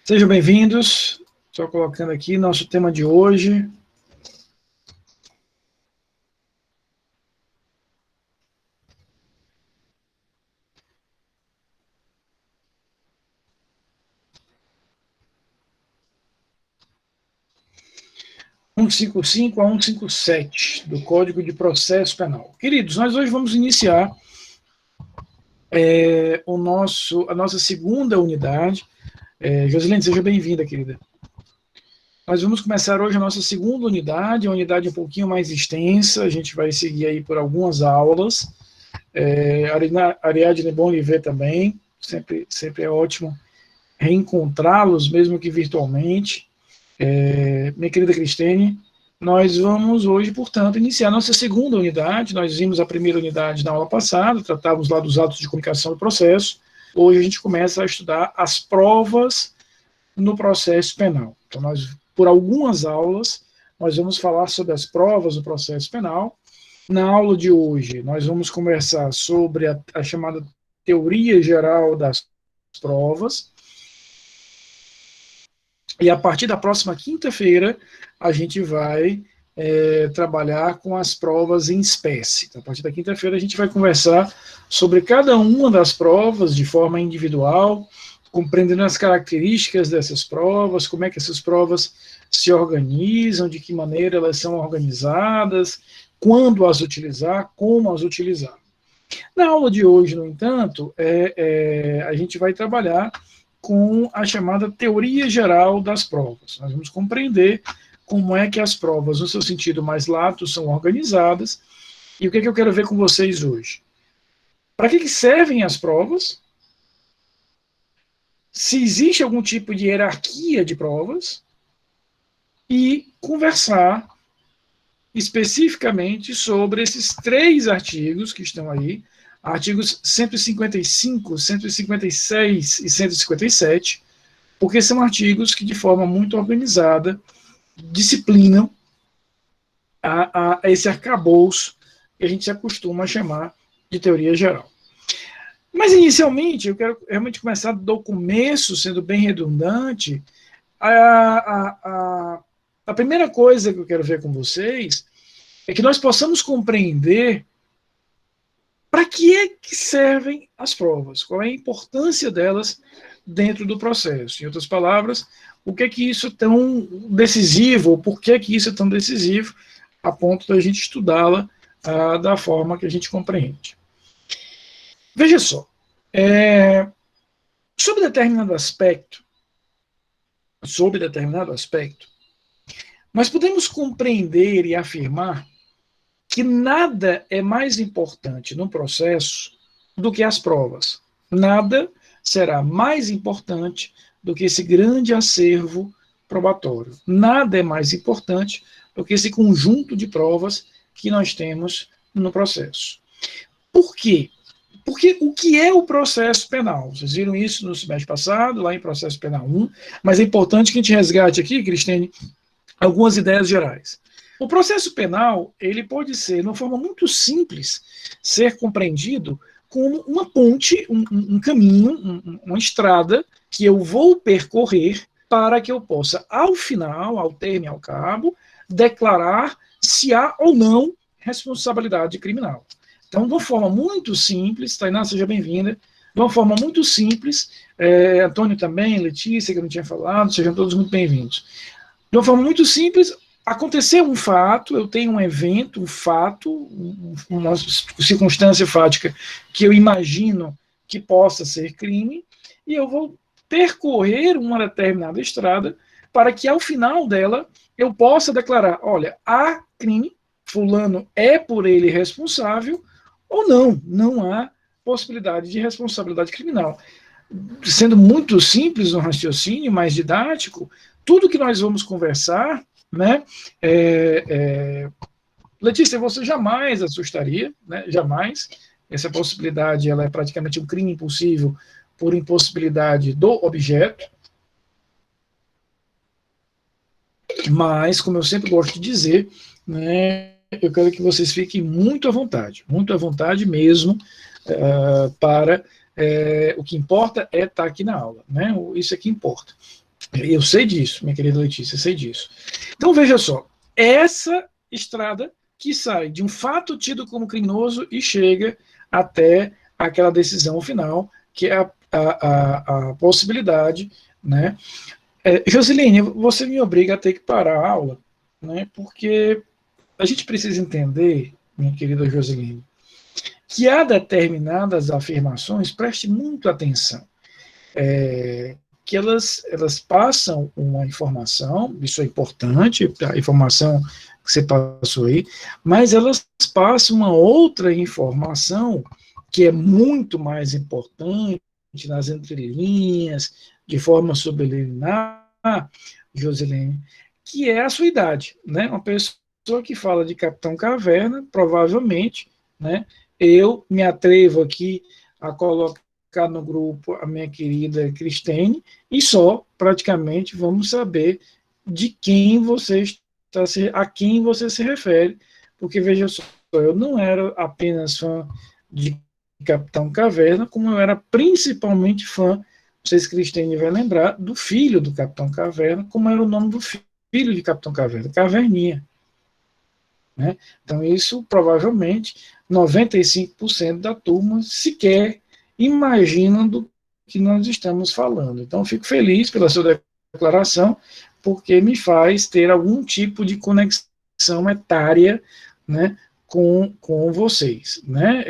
Sejam bem-vindos. Só colocando aqui nosso tema de hoje. (155) a 157 do Código de Processo Penal. Queridos, nós hoje vamos iniciar a nossa segunda unidade. Josilene, seja bem-vinda, querida. Nós vamos começar hoje a nossa segunda unidade, uma unidade um pouquinho mais extensa, a gente vai seguir aí por algumas aulas. Ariadne, bom lhe ver também, sempre é ótimo reencontrá-los, mesmo que virtualmente. Minha querida Cristine, nós vamos hoje, portanto, iniciar nossa segunda unidade. Nós vimos a primeira unidade na aula passada, tratávamos lá dos atos de comunicação do processo. Hoje a gente começa a estudar as provas no processo penal. Então, por algumas aulas, nós vamos falar sobre as provas do processo penal. Na aula de hoje, nós vamos conversar sobre a chamada teoria geral das provas. E a partir da próxima quinta-feira, a gente vai trabalhar com as provas em espécie. Então, a partir da quinta-feira, a gente vai conversar sobre cada uma das provas de forma individual, compreendendo as características dessas provas, como é que essas provas se organizam, de que maneira elas são organizadas, quando as utilizar, como as utilizar. Na aula de hoje, no entanto, a gente vai trabalhar com a chamada teoria geral das provas. Nós vamos compreender como é que as provas, no seu sentido mais lato, são organizadas, e o que eu quero ver com vocês hoje. Para que servem as provas? Se existe algum tipo de hierarquia de provas, e conversar especificamente sobre esses 3 artigos que estão aí, artigos 155, 156 e 157, porque são artigos que, de forma muito organizada, disciplinam a esse arcabouço que a gente se acostuma a chamar de teoria geral. Mas, inicialmente, eu quero realmente começar do começo, sendo bem redundante. A primeira coisa que eu quero ver com vocês é que nós possamos compreender para que servem as provas, qual é a importância delas dentro do processo. Em outras palavras, o que é que isso é tão decisivo, ou por que é que isso é tão decisivo, a ponto da gente estudá-la da forma que a gente compreende. Veja só, sobre determinado aspecto, nós podemos compreender e afirmar que nada é mais importante no processo do que as provas. Nada será mais importante do que esse grande acervo probatório. Nada é mais importante do que esse conjunto de provas que nós temos no processo. Por quê? Porque o que é o processo penal? Vocês viram isso no semestre passado, lá em Processo Penal 1, mas é importante que a gente resgate aqui, Cristine, algumas ideias gerais. O processo penal, ele pode ser, de uma forma muito simples, ser compreendido como uma ponte, um caminho, uma estrada que eu vou percorrer para que eu possa, ao final, ao termo e ao cabo, declarar se há ou não responsabilidade criminal. Então, de uma forma muito simples, Tainá, seja bem-vinda, de uma forma muito simples, Antônio também, Letícia, que eu não tinha falado, sejam todos muito bem-vindos. De uma forma muito simples, aconteceu um fato, eu tenho um evento, um fato, uma circunstância fática que eu imagino que possa ser crime, e eu vou percorrer uma determinada estrada para que, ao final dela, eu possa declarar, olha, há crime, fulano é por ele responsável, ou não há possibilidade de responsabilidade criminal. Sendo muito simples no raciocínio, mais didático, tudo que nós vamos conversar, né, Letícia, você jamais assustaria, né, jamais. Essa possibilidade ela é praticamente um crime impulsivo por impossibilidade do objeto. Mas, como eu sempre gosto de dizer, né, eu quero que vocês fiquem muito à vontade mesmo, para o que importa é estar aqui na aula, né? Isso é que importa. Eu sei disso, minha querida Letícia, eu sei disso. Então, veja só, essa estrada que sai de um fato tido como criminoso e chega até aquela decisão final, que é a possibilidade, né? Joseline, você me obriga a ter que parar a aula, né? Porque a gente precisa entender, minha querida Joseline, que há determinadas afirmações, preste muito atenção, que elas passam uma informação, isso é importante, a informação que você passou aí, mas elas passam uma outra informação que é muito mais importante nas entrelinhas, de forma subliminar, Joselene, que é a sua idade, né? Uma pessoa que fala de Capitão Caverna, provavelmente, né? Eu me atrevo aqui a colocar no grupo a minha querida Cristine e só praticamente vamos saber de quem você está a quem você se refere, porque veja só, eu não era apenas fã de Capitão Caverna, como eu era principalmente fã, não sei se Cristine vai lembrar, do filho do Capitão Caverna, como era o nome do filho de Capitão Caverna, Caverninha. Né? Então, isso provavelmente 95% da turma sequer imagina do que nós estamos falando. Então, fico feliz pela sua declaração, porque me faz ter algum tipo de conexão etária, né, com vocês. Né?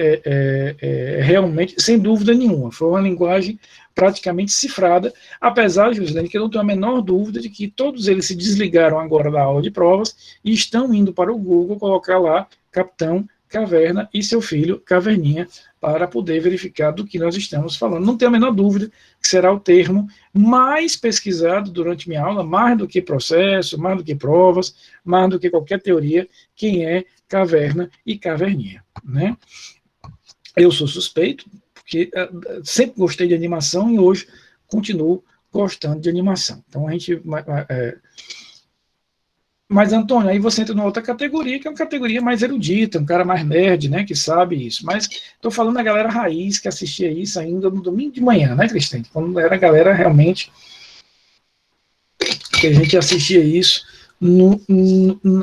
Realmente, sem dúvida nenhuma, foi uma linguagem praticamente cifrada, apesar, Josilene, que eu não tenho a menor dúvida de que todos eles se desligaram agora da aula de provas e estão indo para o Google colocar lá Capitão Caverna e seu filho Caverninha para poder verificar do que nós estamos falando. Não tenho a menor dúvida que será o termo mais pesquisado durante minha aula, mais do que processo, mais do que provas, mais do que qualquer teoria, quem é Caverna e Caverninha. Né? Eu sou suspeito, porque sempre gostei de animação e hoje continuo gostando de animação. Então a gente. Mas, Antônio, aí você entra numa outra categoria, que é uma categoria mais erudita, um cara mais nerd, né, que sabe isso. Mas estou falando da galera raiz que assistia isso ainda no domingo de manhã, né, Cristine? Quando era a galera realmente que a gente assistia isso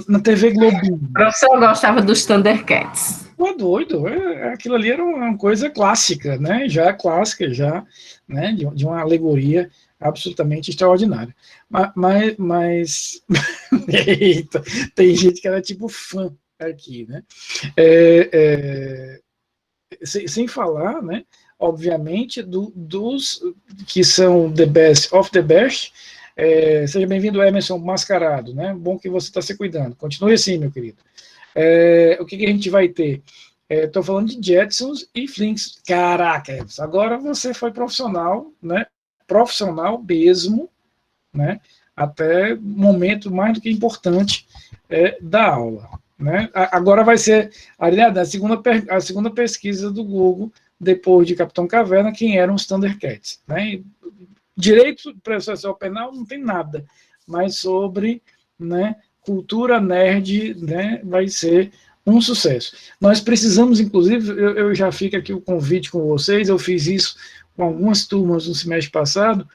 na TV Globinho. O professor gostava dos Thundercats. Pô, doido, aquilo ali era uma coisa clássica, né? Já clássica, já, né? De uma alegoria absolutamente extraordinária. Mas eita, tem gente que era tipo fã aqui, né? Sem falar, né? Obviamente, dos que são the best of the best. Seja bem-vindo, Emerson Mascarado, né? Bom que você está se cuidando. Continue assim, meu querido. O que a gente vai ter? Estou falando de Jetsons e Flinks. Caraca, agora você foi profissional, né? Profissional mesmo, né? Até momento mais do que importante da aula. Né? Agora vai ser a segunda pesquisa do Google, depois de Capitão Caverna, quem eram os Thundercats. Né? Direito processual penal não tem nada, mas sobre, né, cultura nerd, né, vai ser um sucesso. Nós precisamos, inclusive, eu já fico aqui o convite com vocês, eu fiz isso com algumas turmas no semestre passado,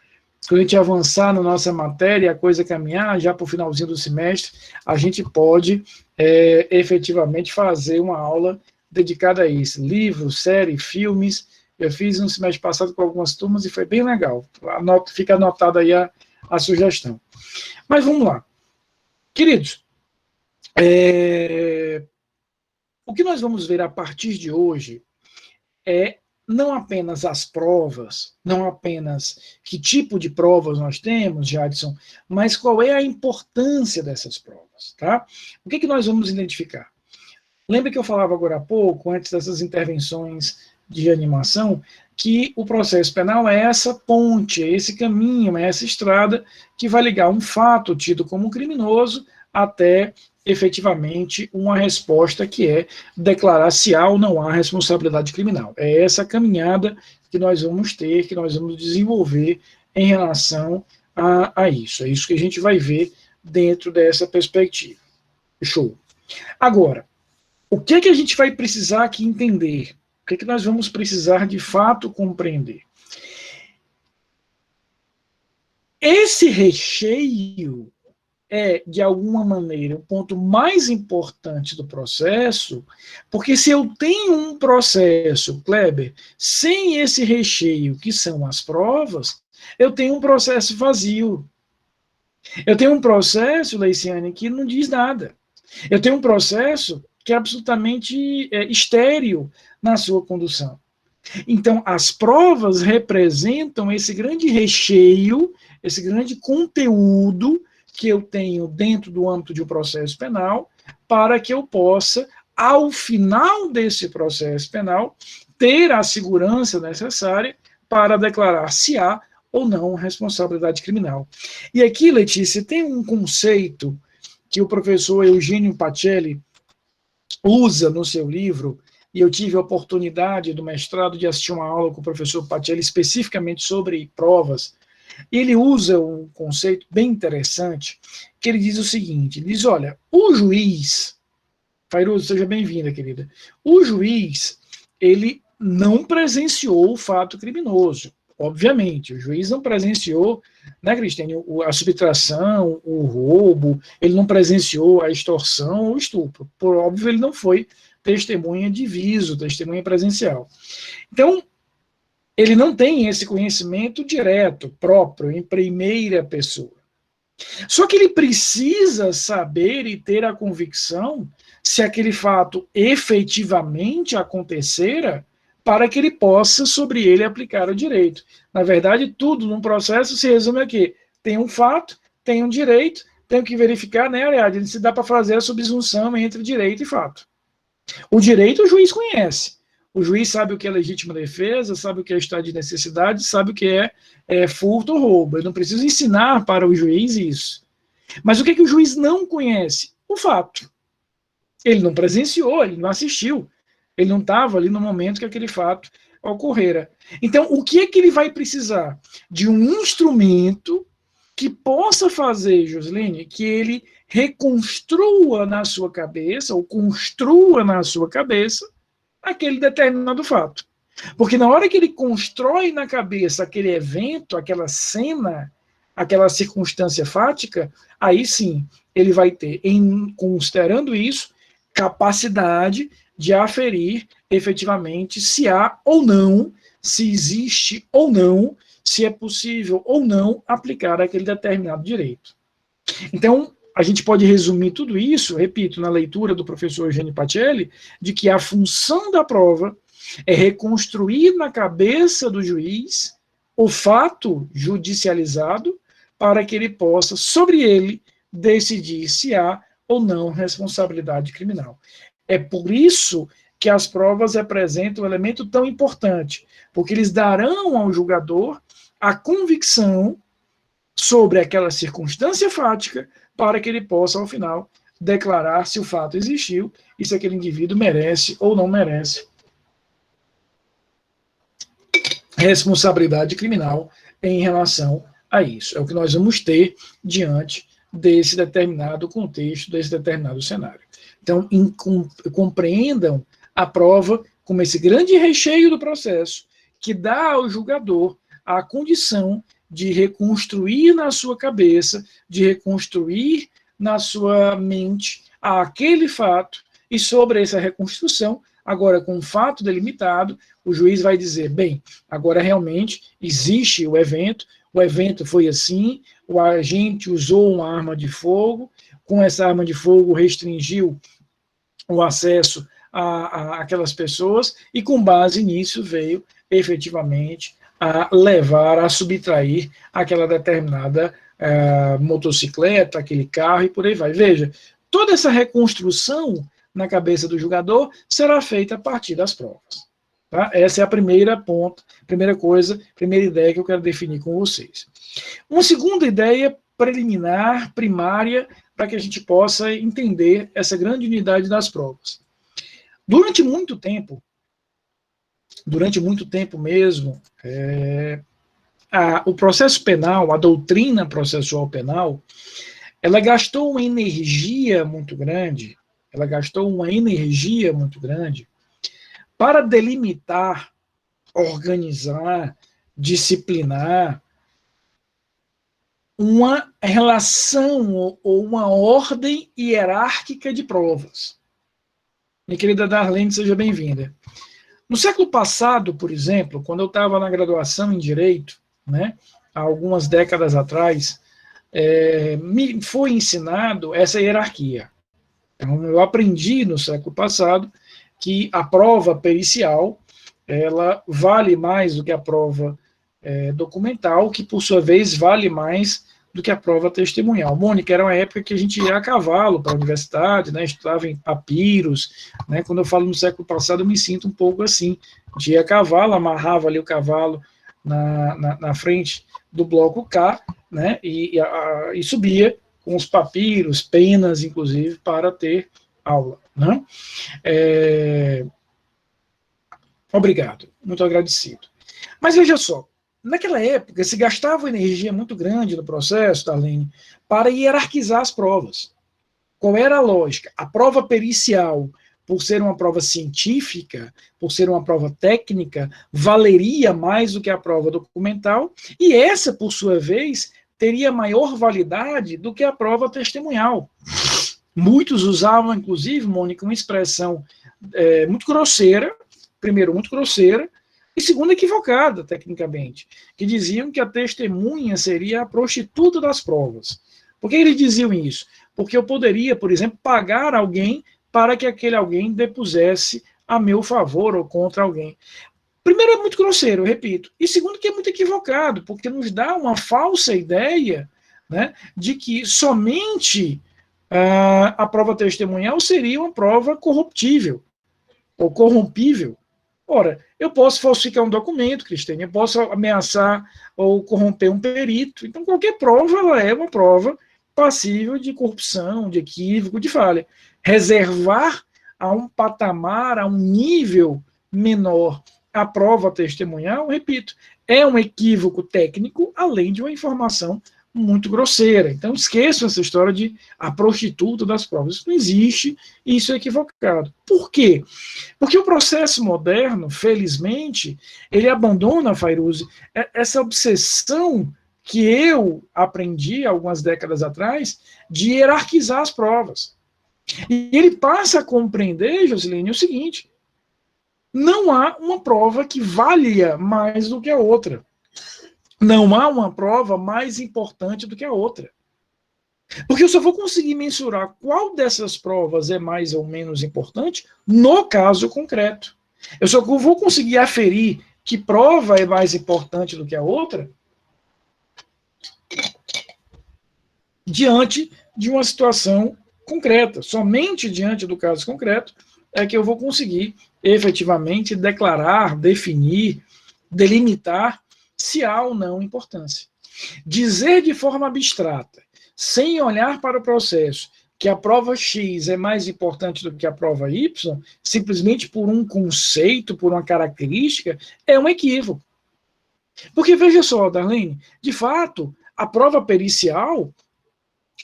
quando a gente avançar na nossa matéria, a coisa caminhar, já para o finalzinho do semestre, a gente pode efetivamente fazer uma aula dedicada a isso. Livros, séries, filmes. Eu fiz no semestre passado com algumas turmas e foi bem legal. Fica anotada aí a sugestão. Mas vamos lá. Queridos, o que nós vamos ver a partir de hoje é não apenas as provas, não apenas que tipo de provas nós temos, Jadson, mas qual é a importância dessas provas, tá? O que nós vamos identificar? Lembra que eu falava agora há pouco, antes dessas intervenções de animação, que o processo penal é essa ponte, é esse caminho, é essa estrada que vai ligar um fato tido como criminoso até efetivamente uma resposta que é declarar se há ou não há responsabilidade criminal. É essa caminhada que nós vamos ter, que nós vamos desenvolver em relação a isso. É isso que a gente vai ver dentro dessa perspectiva. Show. Agora, o que a gente vai precisar aqui entender? O que nós vamos precisar de fato compreender? esse recheio é, de alguma maneira, o ponto mais importante do processo, porque se eu tenho um processo, Kleber, sem esse recheio, que são as provas, eu tenho um processo vazio. Eu tenho um processo, Leiciane, que não diz nada. Eu tenho um processo que é absolutamente estéril na sua condução. Então, as provas representam esse grande recheio, esse grande conteúdo que eu tenho dentro do âmbito de um processo penal, para que eu possa, ao final desse processo penal, ter a segurança necessária para declarar se há ou não responsabilidade criminal. E aqui, Letícia, tem um conceito que o professor Eugênio Pacelli usa no seu livro, e eu tive a oportunidade do mestrado de assistir uma aula com o professor Pacelli especificamente sobre provas, e ele usa um conceito bem interessante, que ele diz o seguinte, ele diz, olha, o juiz, Fairuza, seja bem-vinda, querida, o juiz, ele não presenciou o fato criminoso, obviamente, o juiz não presenciou, né, Cristiane, a subtração, o roubo, ele não presenciou a extorsão ou o estupro, por óbvio ele não foi testemunha de viso, testemunha presencial. Então, ele não tem esse conhecimento direto, próprio, em primeira pessoa. Só que ele precisa saber e ter a convicção se aquele fato efetivamente acontecera para que ele possa, sobre ele, aplicar o direito. Na verdade, tudo num processo se resume aqui. Tem um fato, tem um direito, tenho que verificar, né, aliás, se dá para fazer a subsunção entre direito e fato. O direito o juiz conhece. O juiz sabe o que é legítima defesa, sabe o que é estado de necessidade, sabe o que é furto ou roubo. Eu não preciso ensinar para o juiz isso. Mas o que o juiz não conhece? O fato. Ele não presenciou, ele não assistiu. Ele não estava ali no momento que aquele fato ocorrera. Então, o que é que ele vai precisar? De um instrumento que possa fazer, Josline, que ele reconstrua na sua cabeça, ou construa na sua cabeça, aquele determinado fato. Porque na hora que ele constrói na cabeça aquele evento, aquela cena, aquela circunstância fática, aí sim, ele vai ter, considerando isso, capacidade de aferir efetivamente se há ou não, se existe ou não, se é possível ou não aplicar aquele determinado direito. Então, a gente pode resumir tudo isso, repito, na leitura do professor Eugênio Pacelli, de que a função da prova é reconstruir na cabeça do juiz o fato judicializado para que ele possa, sobre ele, decidir se há ou não responsabilidade criminal. É por isso que as provas representam um elemento tão importante, porque eles darão ao julgador a convicção sobre aquela circunstância fática para que ele possa, ao final, declarar se o fato existiu e se aquele indivíduo merece ou não merece responsabilidade criminal em relação a isso. É o que nós vamos ter diante desse determinado contexto, desse determinado cenário. Então, compreendam a prova como esse grande recheio do processo que dá ao julgador a condição de reconstruir na sua cabeça, de reconstruir na sua mente aquele fato, e sobre essa reconstrução, agora com um fato delimitado, o juiz vai dizer, bem, agora realmente existe o evento foi assim, o agente usou uma arma de fogo, com essa arma de fogo restringiu o acesso a aquelas pessoas, e com base nisso veio efetivamente a levar, a subtrair aquela determinada motocicleta, aquele carro e por aí vai. Veja, toda essa reconstrução na cabeça do julgador será feita a partir das provas. Tá? Essa é a primeira ponto, primeira coisa, primeira ideia que eu quero definir com vocês. Uma segunda ideia preliminar, primária, para que a gente possa entender essa grande unidade das provas. Durante muito tempo mesmo, o processo penal, a doutrina processual penal, ela gastou uma energia muito grande, para delimitar, organizar, disciplinar uma relação ou uma ordem hierárquica de provas. Minha querida Darlene, seja bem-vinda. No século passado, por exemplo, quando eu estava na graduação em Direito, né, há algumas décadas atrás, me foi ensinado essa hierarquia. Então, eu aprendi no século passado que a prova pericial ela vale mais do que a prova documental, que por sua vez vale mais do que a prova testemunhal. Mônica, era uma época que a gente ia a cavalo para a universidade, né, estudava em papiros, né, quando eu falo no século passado eu me sinto um pouco assim, a gente ia a cavalo, amarrava ali o cavalo na frente do bloco K, né, e subia com os papiros, penas, inclusive, para ter aula. Né? Obrigado, muito agradecido. Mas veja só, naquela época se gastava energia muito grande no processo, Darlene, para hierarquizar as provas. Qual era a lógica? A prova pericial, por ser uma prova científica, por ser uma prova técnica, valeria mais do que a prova documental, e essa, por sua vez, teria maior validade do que a prova testemunhal. Muitos usavam, inclusive, Mônica, uma expressão muito grosseira, primeiro, muito grosseira, e segundo, equivocada, tecnicamente, que diziam que a testemunha seria a prostituta das provas. Por que eles diziam isso? Porque eu poderia, por exemplo, pagar alguém para que aquele alguém depusesse a meu favor ou contra alguém. Primeiro, é muito grosseiro, eu repito. E segundo, que é muito equivocado, porque nos dá uma falsa ideia, né, de que somente a prova testemunhal seria uma prova corruptível ou corrompível. Ora, eu posso falsificar um documento, Cristiane, eu posso ameaçar ou corromper um perito. Então, qualquer prova ela é uma prova passível de corrupção, de equívoco, de falha. Reservar a um patamar, a um nível menor a prova testemunhal, repito, é um equívoco técnico, além de uma informação muito grosseira. Então, esqueçam essa história de a prostituta das provas. Isso não existe, e isso é equivocado. Por quê? Porque o processo moderno, felizmente, ele abandona, Fairuze, essa obsessão que eu aprendi algumas décadas atrás de hierarquizar as provas. E ele passa a compreender, Joseline, o seguinte: não há uma prova que valha mais do que a outra. Não há uma prova mais importante do que a outra. Porque eu só vou conseguir mensurar qual dessas provas é mais ou menos importante no caso concreto. Eu só vou conseguir aferir que prova é mais importante do que a outra diante de uma situação concreta. Somente diante do caso concreto é que eu vou conseguir efetivamente declarar, definir, delimitar se há ou não importância. Dizer de forma abstrata, sem olhar para o processo, que a prova X é mais importante do que a prova Y, simplesmente por um conceito, por uma característica, é um equívoco. Porque, veja só, Darlene, de fato, a prova pericial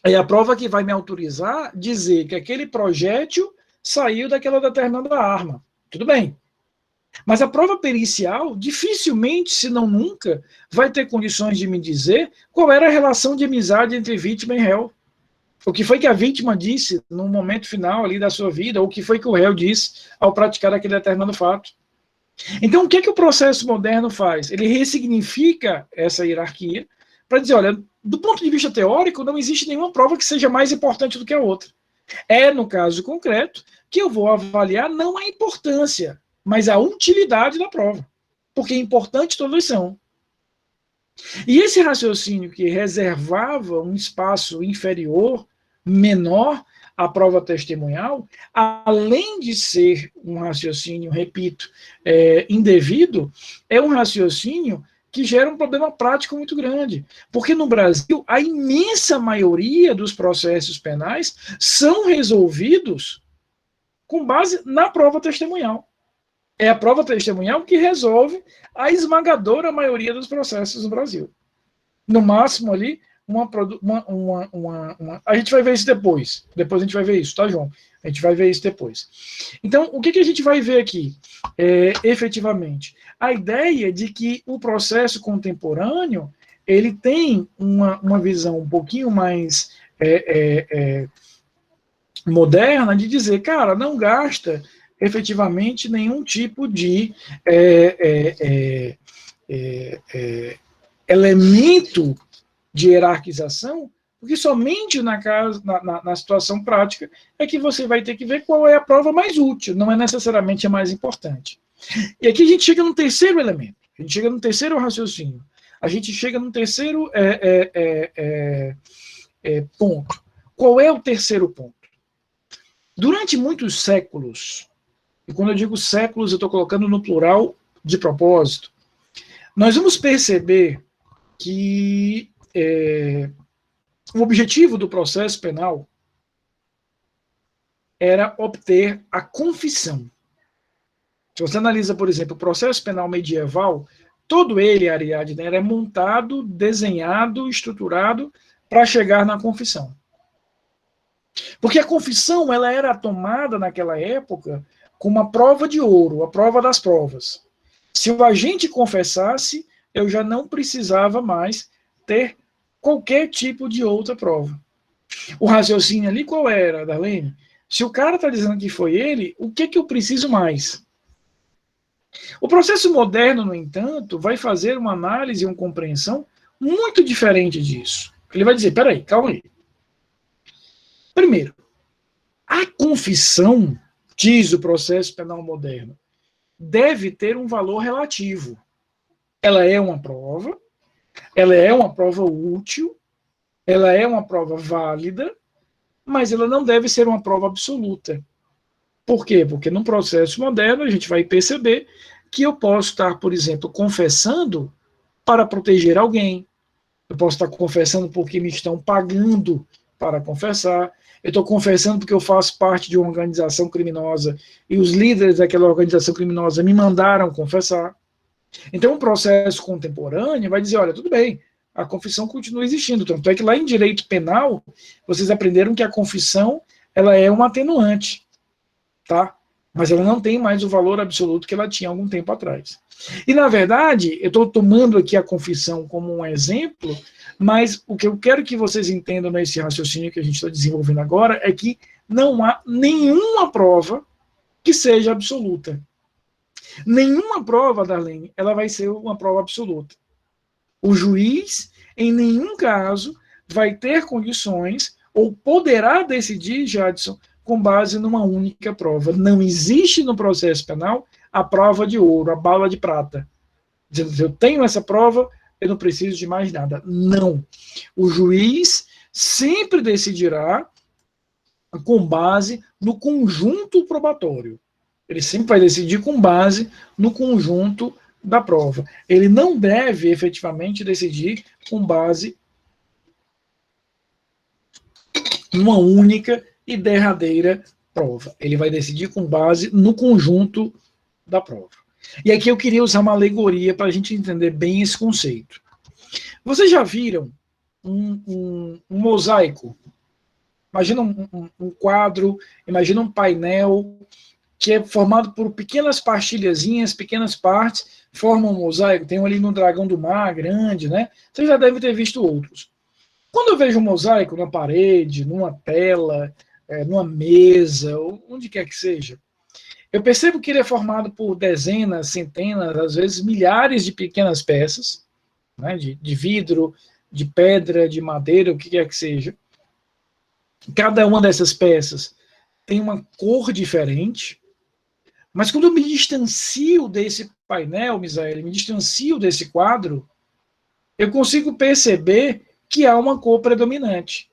é a prova que vai me autorizar a dizer que aquele projétil saiu daquela determinada arma. Tudo bem. Mas a prova pericial, dificilmente, se não nunca, vai ter condições de me dizer qual era a relação de amizade entre vítima e réu. O que foi que a vítima disse no momento final ali da sua vida, ou o que foi que o réu disse ao praticar aquele determinado fato. Então, o que é que o processo moderno faz? Ele ressignifica essa hierarquia para dizer, olha, do ponto de vista teórico, não existe nenhuma prova que seja mais importante do que a outra. É, no caso concreto, que eu vou avaliar não a importância, mas a utilidade da prova. Porque importantes todas são. E esse raciocínio que reservava um espaço inferior, menor, à prova testemunhal, além de ser um raciocínio, repito, indevido, é um raciocínio que gera um problema prático muito grande. Porque no Brasil, a imensa maioria dos processos penais são resolvidos com base na prova testemunhal. É a prova testemunhal que resolve a esmagadora maioria dos processos no Brasil. No máximo ali, a gente vai ver isso depois. Depois a gente vai ver isso, tá, João? A gente vai ver isso depois. Então, o que a gente vai ver aqui, efetivamente? A ideia de que o processo contemporâneo ele tem uma visão um pouquinho mais moderna de dizer, cara, não gasta efetivamente nenhum tipo de elemento de hierarquização, porque somente na situação prática é que você vai ter que ver qual é a prova mais útil, não é necessariamente a mais importante. E aqui a gente chega no terceiro elemento, a gente chega no terceiro raciocínio, a gente chega no terceiro ponto. Qual é o terceiro ponto? Durante muitos séculos, e quando eu digo séculos, eu estou colocando no plural de propósito, nós vamos perceber que o objetivo do processo penal era obter a confissão. Se você analisa, por exemplo, o processo penal medieval, todo ele, Ariadne, era montado, desenhado, estruturado para chegar na confissão. Porque a confissão ela era tomada naquela época como uma prova de ouro, a prova das provas. Se o agente confessasse, eu já não precisava mais ter qualquer tipo de outra prova. O raciocínio ali qual era, Darlene? Se o cara está dizendo que foi ele, o que eu preciso mais? O processo moderno, no entanto, vai fazer uma análise e uma compreensão muito diferente disso. Ele vai dizer, peraí, calma aí. Primeiro, a confissão, diz o processo penal moderno, deve ter um valor relativo. Ela é uma prova útil, ela é uma prova válida, mas ela não deve ser uma prova absoluta. Por quê? Porque no processo moderno a gente vai perceber que eu posso estar, por exemplo, confessando para proteger alguém, eu posso estar confessando porque me estão pagando para confessar, eu estou confessando porque eu faço parte de uma organização criminosa e os líderes daquela organização criminosa me mandaram confessar. Então, o processo contemporâneo vai dizer, olha, tudo bem, a confissão continua existindo. Tanto é que lá em direito penal, vocês aprenderam que a confissão ela é uma atenuante, tá? Mas ela não tem mais o valor absoluto que ela tinha algum tempo atrás. E, na verdade, eu estou tomando aqui a confissão como um exemplo, mas o que eu quero que vocês entendam nesse raciocínio que a gente está desenvolvendo agora é que não há nenhuma prova que seja absoluta. Nenhuma prova, Darlene, ela vai ser uma prova absoluta. O juiz, em nenhum caso, vai ter condições ou poderá decidir, Jadson, com base numa única prova. Não existe no processo penal a prova de ouro, a bala de prata. Dizendo, eu tenho essa prova, eu não preciso de mais nada. Não. O juiz sempre decidirá com base no conjunto probatório. Ele sempre vai decidir com base no conjunto da prova. Ele não deve efetivamente decidir com base numa única e derradeira prova. Ele vai decidir com base no conjunto da prova. E aqui eu queria usar uma alegoria para a gente entender bem esse conceito. Vocês já viram um mosaico? Imagina um quadro, imagina um painel que é formado por pequenas pastilhazinhas, pequenas partes, formam um mosaico. Tem um ali no Dragão do Mar, grande, né? Vocês já devem ter visto outros. Quando eu vejo um mosaico na parede, numa tela, numa mesa, ou onde quer que seja, eu percebo que ele é formado por dezenas, centenas, às vezes milhares de pequenas peças, né, de vidro, de pedra, de madeira, o que quer que seja. Cada uma dessas peças tem uma cor diferente, mas quando eu me distancio desse painel, Misael, me distancio desse quadro, eu consigo perceber que há uma cor predominante.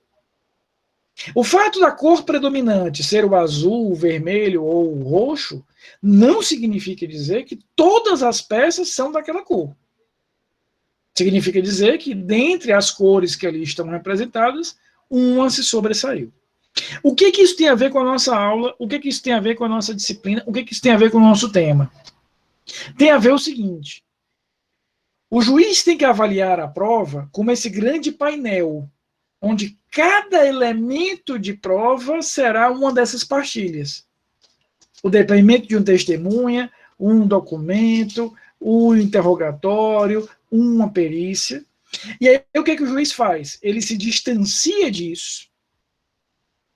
O fato da cor predominante ser o azul, o vermelho ou o roxo não significa dizer que todas as peças são daquela cor. Significa dizer que, dentre as cores que ali estão representadas, uma se sobressaiu. O que isso tem a ver com a nossa aula? O que isso tem a ver com a nossa disciplina? O que isso tem a ver com o nosso tema? Tem a ver o seguinte: o juiz tem que avaliar a prova como esse grande painel, onde cada elemento de prova será uma dessas pastilhas. O depoimento de uma testemunha, um documento, um interrogatório, uma perícia. E aí, o que é que o juiz faz? Ele se distancia disso,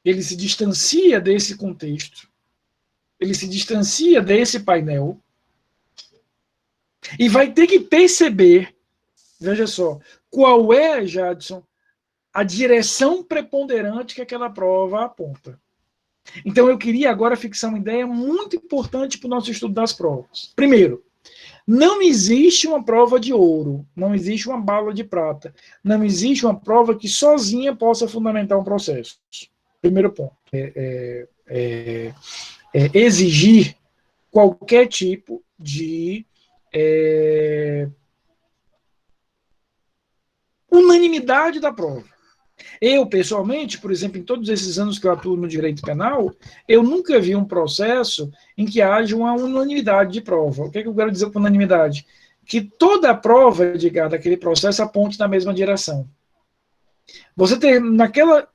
ele se distancia desse contexto, ele se distancia desse painel, e vai ter que perceber, veja só, qual é, Jadson, a direção preponderante que aquela prova aponta. Então, eu queria agora fixar uma ideia muito importante para o nosso estudo das provas. Primeiro, não existe uma prova de ouro, não existe uma bala de prata, não existe uma prova que sozinha possa fundamentar um processo. Primeiro ponto, exigir qualquer tipo de unanimidade da prova. Eu, pessoalmente, por exemplo, em todos esses anos que eu atuo no direito penal, eu nunca vi um processo em que haja uma unanimidade de prova. O que é que eu quero dizer com unanimidade? Que toda a prova, digamos, daquele processo aponte na mesma direção. Você ter naquela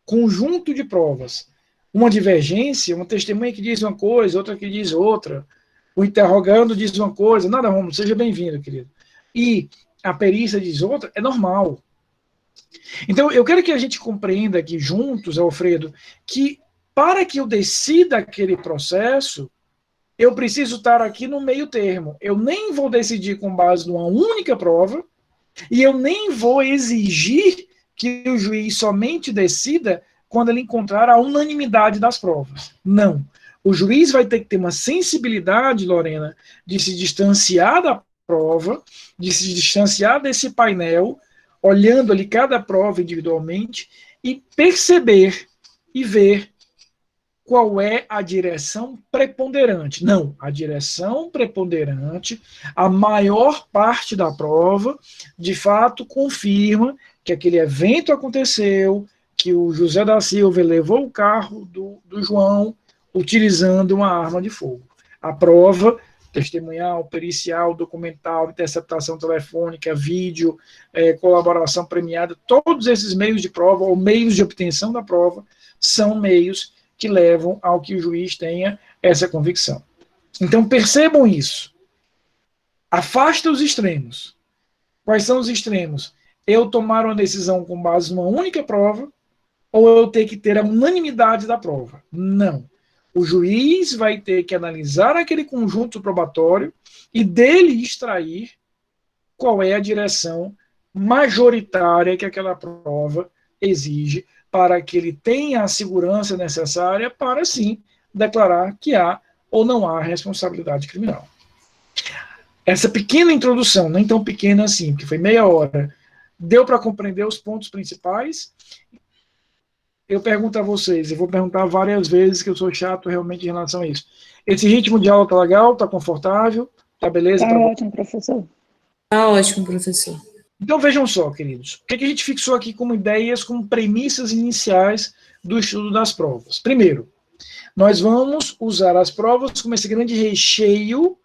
conjunto de provas uma divergência, uma testemunha que diz uma coisa, outra que diz outra, o interrogando diz uma coisa, nada, Romulo, seja bem-vindo, querido. E a perícia diz outra, é normal. Então, eu quero que a gente compreenda aqui juntos, Alfredo, que para que eu decida aquele processo, eu preciso estar aqui no meio termo. Eu nem vou decidir com base numa única prova, e eu nem vou exigir que o juiz somente decida quando ele encontrar a unanimidade das provas. Não. O juiz vai ter que ter uma sensibilidade, Lorena, de se distanciar da prova, de se distanciar desse painel, olhando ali cada prova individualmente e perceber e ver qual é a direção preponderante. Não, a direção preponderante, a maior parte da prova, de fato, confirma que aquele evento aconteceu, que o José da Silva levou o carro do João utilizando uma arma de fogo. A prova testemunhal, pericial, documental, interceptação telefônica, vídeo, colaboração premiada, todos esses meios de prova ou meios de obtenção da prova são meios que levam ao que o juiz tenha essa convicção. Então percebam isso. Afasta os extremos. Quais são os extremos? Eu tomar uma decisão com base numa única prova ou eu ter que ter a unanimidade da prova? Não. O juiz vai ter que analisar aquele conjunto probatório e dele extrair qual é a direção majoritária que aquela prova exige para que ele tenha a segurança necessária para, sim, declarar que há ou não há responsabilidade criminal. Essa pequena introdução, nem tão pequena assim, que foi meia hora, deu para compreender os pontos principais? Eu pergunto a vocês, eu vou perguntar várias vezes, que eu sou chato realmente em relação a isso. Esse ritmo de aula está legal? Está confortável? Está beleza? Está ótimo, professor. Está ótimo, professor. Então vejam só, queridos, o que a gente fixou aqui como ideias, como premissas iniciais do estudo das provas? Primeiro, nós vamos usar as provas como esse grande recheio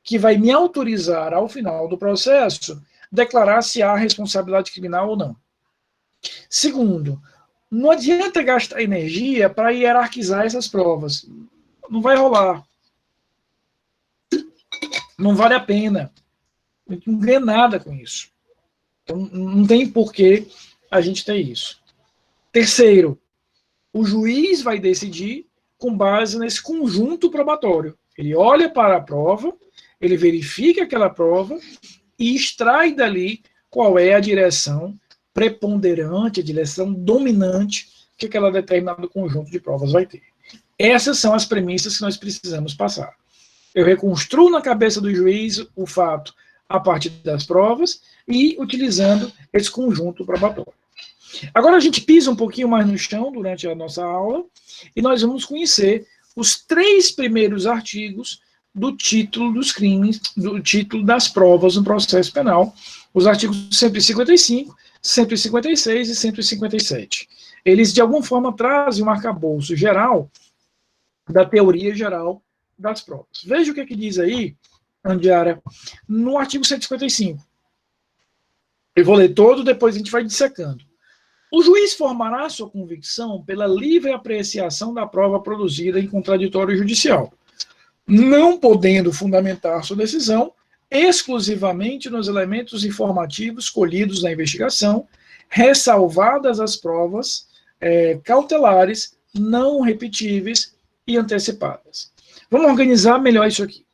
que vai me autorizar, ao final do processo, declarar se há responsabilidade criminal ou não. Segundo, não adianta gastar energia para hierarquizar essas provas. Não vai rolar. Não vale a pena. A gente não ganha nada com isso. Então, não tem porquê a gente ter isso. Terceiro, o juiz vai decidir com base nesse conjunto probatório. Ele olha para a prova, ele verifica aquela prova e extrai dali qual é a direção preponderante, a direção dominante que aquele determinado conjunto de provas vai ter. Essas são as premissas que nós precisamos passar. Eu reconstruo na cabeça do juiz o fato a partir das provas e utilizando esse conjunto probatório. Agora a gente pisa um pouquinho mais no chão durante a nossa aula e nós vamos conhecer os 3 primeiros artigos do título dos crimes, do título das provas no processo penal, os artigos 155, 156 e 157. Eles, de alguma forma, trazem um arcabouço geral da teoria geral das provas. Veja o que diz aí, Andiara, no artigo 155. Eu vou ler todo, depois a gente vai dissecando. O juiz formará sua convicção pela livre apreciação da prova produzida em contraditório judicial, não podendo fundamentar sua decisão exclusivamente nos elementos informativos colhidos na investigação, ressalvadas as provas cautelares, não repetíveis e antecipadas. Vamos organizar melhor isso aqui.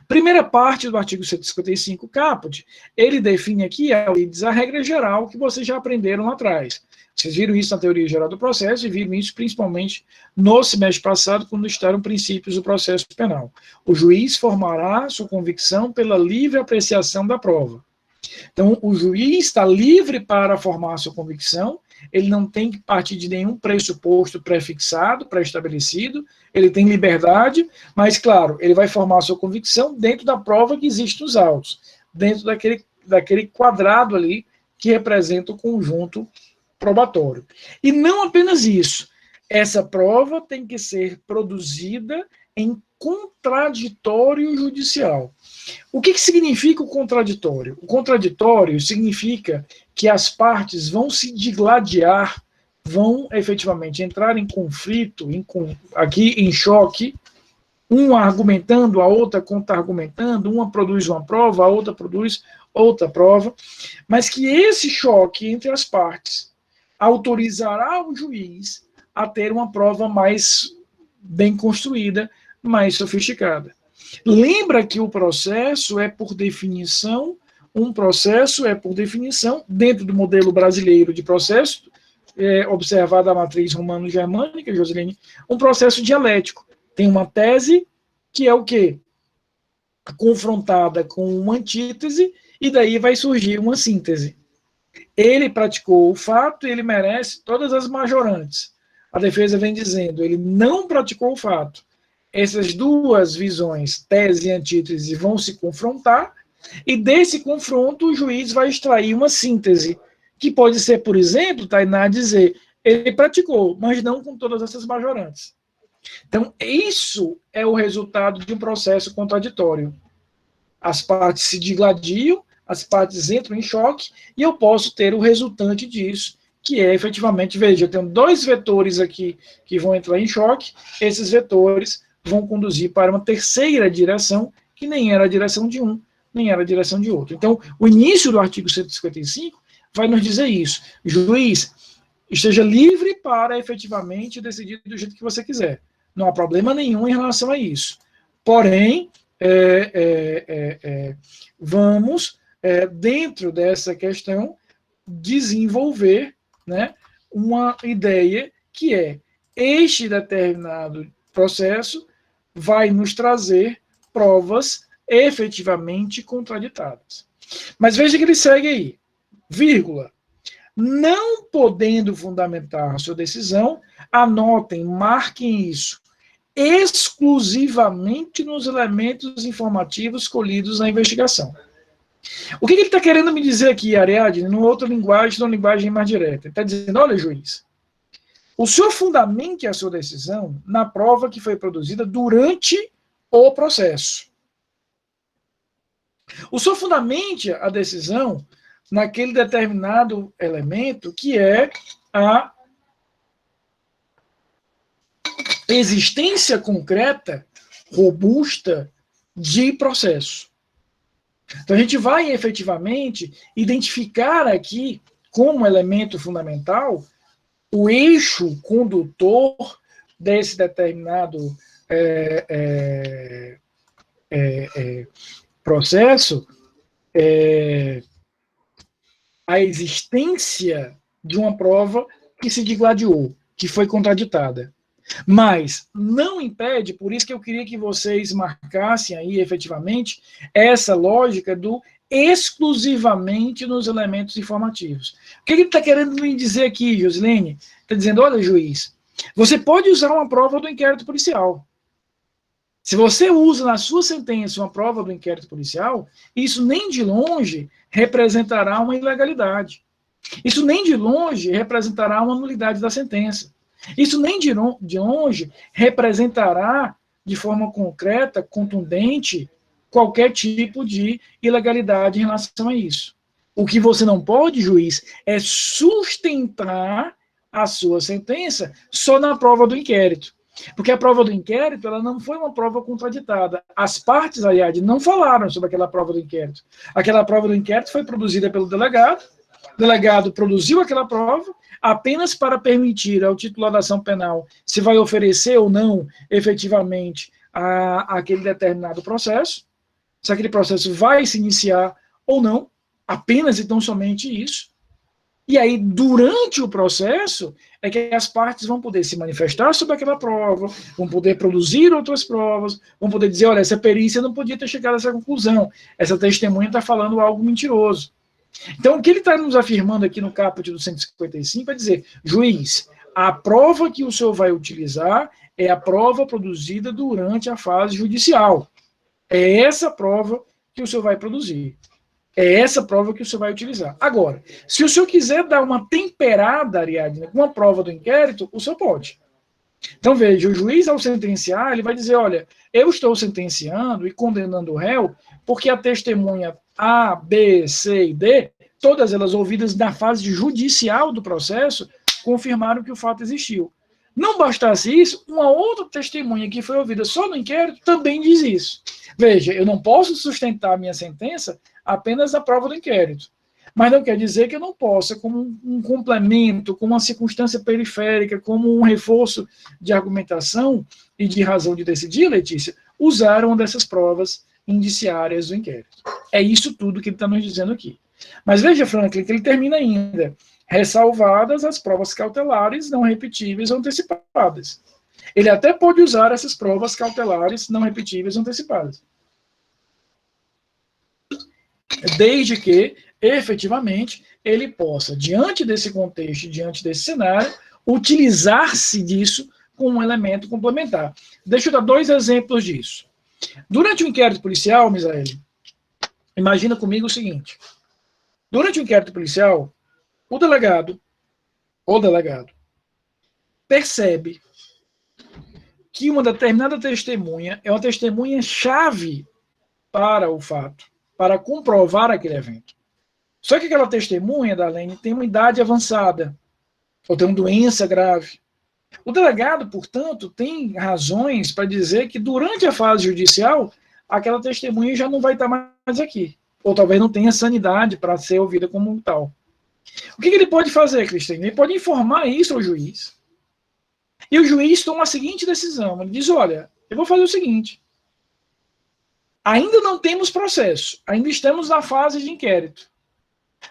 Primeira parte do artigo 155 caput, ele define aqui, a regra geral que vocês já aprenderam lá atrás. Vocês viram isso na teoria geral do processo e viram isso principalmente no semestre passado, quando estudaram princípios do processo penal. O juiz formará sua convicção pela livre apreciação da prova. Então, o juiz está livre para formar sua convicção, ele não tem que partir de nenhum pressuposto pré-fixado, pré-estabelecido, ele tem liberdade, mas, claro, ele vai formar sua convicção dentro da prova que existe nos autos, dentro daquele quadrado ali que representa o conjunto probatório. E não apenas isso, essa prova tem que ser produzida em contraditório judicial. O que significa o contraditório? O contraditório significa que as partes vão se digladiar, vão efetivamente entrar em conflito, aqui em choque, uma argumentando, a outra contra-argumentando, uma produz uma prova, a outra produz outra prova, mas que esse choque entre as partes autorizará o juiz a ter uma prova mais bem construída, mais sofisticada. Lembra que o processo é, por definição, dentro do modelo brasileiro de processo, observada a matriz romano-germânica, Josilene, um processo dialético. Tem uma tese que é o quê? Confrontada com uma antítese, e daí vai surgir uma síntese. Ele praticou o fato e ele merece todas as majorantes. A defesa vem dizendo, ele não praticou o fato. Essas duas visões, tese e antítese, vão se confrontar, e desse confronto o juiz vai extrair uma síntese, que pode ser, por exemplo, Tainá dizer, ele praticou, mas não com todas essas majorantes. Então, isso é o resultado de um processo contraditório. As partes se digladiam, as partes entram em choque, e eu posso ter o resultante disso, que é efetivamente, veja, eu tenho dois vetores aqui que vão entrar em choque, esses vetores vão conduzir para uma terceira direção, que nem era a direção de um, nem era a direção de outro. Então, o início do artigo 155 vai nos dizer isso. O juiz esteja livre para efetivamente decidir do jeito que você quiser. Não há problema nenhum em relação a isso. Porém, vamos, dentro dessa questão, desenvolver, né, uma ideia que é este determinado processo vai nos trazer provas efetivamente contraditadas. Mas veja que ele segue aí, vírgula, não podendo fundamentar sua decisão, anotem, marquem isso, exclusivamente nos elementos informativos colhidos na investigação. O que ele está querendo me dizer aqui, Ariadne, numa outra linguagem, numa linguagem mais direta? Ele está dizendo, olha, juiz, o senhor fundamente a sua decisão na prova que foi produzida durante o processo. O senhor fundamente a decisão naquele determinado elemento que é a existência concreta, robusta, de processo. Então, a gente vai efetivamente identificar aqui, como elemento fundamental, o eixo condutor desse determinado processo, a existência de uma prova que se digladiou, que foi contraditada. Mas não impede, por isso que eu queria que vocês marcassem aí efetivamente essa lógica do exclusivamente nos elementos informativos. O que ele está querendo me dizer aqui, Josilene? Está dizendo, olha, juiz, você pode usar uma prova do inquérito policial. Se você usa na sua sentença uma prova do inquérito policial, isso nem de longe representará uma ilegalidade. Isso nem de longe representará uma nulidade da sentença. Isso nem de longe representará, de forma concreta, contundente, qualquer tipo de ilegalidade em relação a isso. O que você não pode, juiz, é sustentar a sua sentença só na prova do inquérito. Porque a prova do inquérito, ela não foi uma prova contraditada. As partes, aliás, não falaram sobre aquela prova do inquérito. Aquela prova do inquérito foi produzida pelo delegado, o delegado produziu aquela prova apenas para permitir ao titular da ação penal se vai oferecer ou não, efetivamente, aquele determinado processo, se aquele processo vai se iniciar ou não, apenas e tão somente isso. E aí, durante o processo, é que as partes vão poder se manifestar sobre aquela prova, vão poder produzir outras provas, vão poder dizer, olha, essa perícia não podia ter chegado a essa conclusão, essa testemunha está falando algo mentiroso. Então, o que ele está nos afirmando aqui no caput do 155 é dizer, juiz, a prova que o senhor vai utilizar é a prova produzida durante a fase judicial. É essa prova que o senhor vai produzir. É essa prova que o senhor vai utilizar. Agora, se o senhor quiser dar uma temperada, Ariadne, com a prova do inquérito, o senhor pode. Então, veja, o juiz, ao sentenciar, ele vai dizer, olha, eu estou sentenciando e condenando o réu porque a testemunha A, B, C e D, todas elas ouvidas na fase judicial do processo, confirmaram que o fato existiu. Não bastasse isso, uma outra testemunha que foi ouvida só no inquérito também diz isso. Veja, eu não posso sustentar a minha sentença apenas na prova do inquérito. Mas não quer dizer que eu não possa, como um complemento, como uma circunstância periférica, como um reforço de argumentação e de razão de decidir, Letícia, usar uma dessas provas indiciárias do inquérito. É isso tudo que ele está nos dizendo aqui. Mas veja, Franklin, que ele termina ainda, ressalvadas as provas cautelares não repetíveis ou antecipadas. Ele até pode usar essas provas cautelares não repetíveis ou antecipadas. Desde que, efetivamente, ele possa, diante desse contexto, diante desse cenário, utilizar-se disso como um elemento complementar. Deixa eu dar 2 exemplos disso. Durante o inquérito policial, Misael, imagina comigo o seguinte. Durante o inquérito policial, o delegado percebe que uma determinada testemunha é uma testemunha-chave para o fato, para comprovar aquele evento. Só que aquela testemunha, Darlene, tem uma idade avançada, ou tem uma doença grave. O delegado, portanto, tem razões para dizer que durante a fase judicial, aquela testemunha já não vai estar mais aqui, ou talvez não tenha sanidade para ser ouvida como tal. O que ele pode fazer, Cristina? Ele pode informar isso ao juiz. E o juiz toma a seguinte decisão. Ele diz, olha, eu vou fazer o seguinte. Ainda não temos processo. Ainda estamos na fase de inquérito.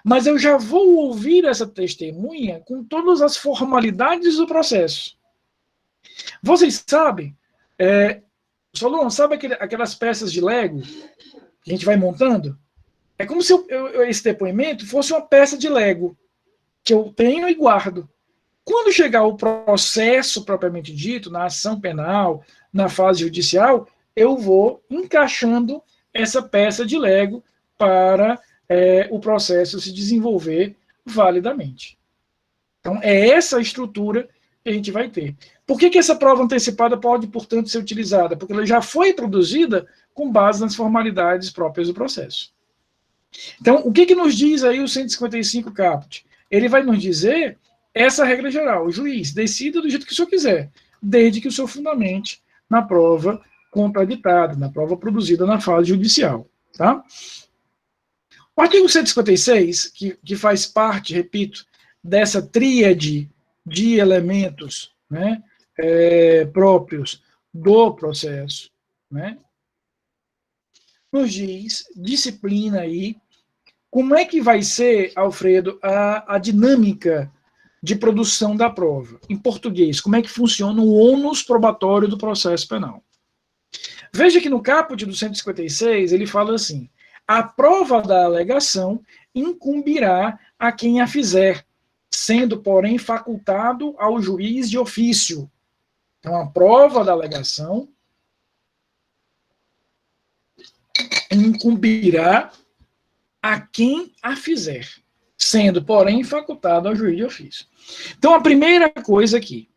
Mas eu já vou ouvir essa testemunha com todas as formalidades do processo. Vocês sabem, Solon, sabe aquelas peças de Lego que a gente vai montando? É como se esse depoimento fosse uma peça de Lego que eu tenho e guardo. Quando chegar o processo propriamente dito, na ação penal, na fase judicial, eu vou encaixando essa peça de Lego para o processo se desenvolver validamente. Então, é essa a estrutura que a gente vai ter. Por que essa prova antecipada pode, portanto, ser utilizada? Porque ela já foi produzida com base nas formalidades próprias do processo. Então, o que nos diz aí o 155 caput? Ele vai nos dizer essa regra geral. O juiz decida do jeito que o senhor quiser, desde que o senhor fundamente na prova contraditada, na prova produzida na fase judicial. Tá? O artigo 156, que faz parte, repito, dessa tríade de elementos, né, próprios do processo, né, nos diz, disciplina aí, como é que vai ser, Alfredo, a dinâmica de produção da prova. Em português, como é que funciona o ônus probatório do processo penal. Veja que no caput do 156, ele fala assim, a prova da alegação incumbirá a quem a fizer, sendo, porém, facultado ao juiz de ofício. Então, a prova da alegação incumbirá a quem a fizer, sendo, porém, facultado ao juiz de ofício. Então, a primeira coisa aqui,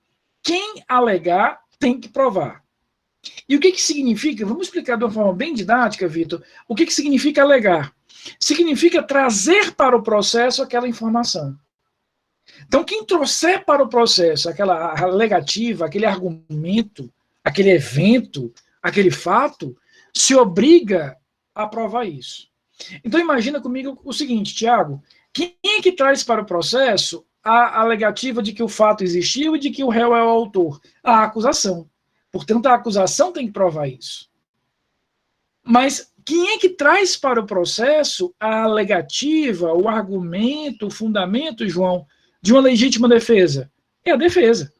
quem alegar tem que provar. E o que significa? Vamos explicar de uma forma bem didática, Vitor, o que significa alegar. Significa trazer para o processo aquela informação. Então, quem trouxer para o processo aquela alegativa, aquele argumento, aquele evento, aquele fato, se obriga a provar isso. Então, imagina comigo o seguinte, Tiago, quem é que traz para o processo a alegativa de que o fato existiu e de que o réu é o autor? A acusação. Portanto, a acusação tem que provar isso. Mas quem é que traz para o processo a alegativa, o argumento, o fundamento, João, de uma legítima defesa? É a defesa.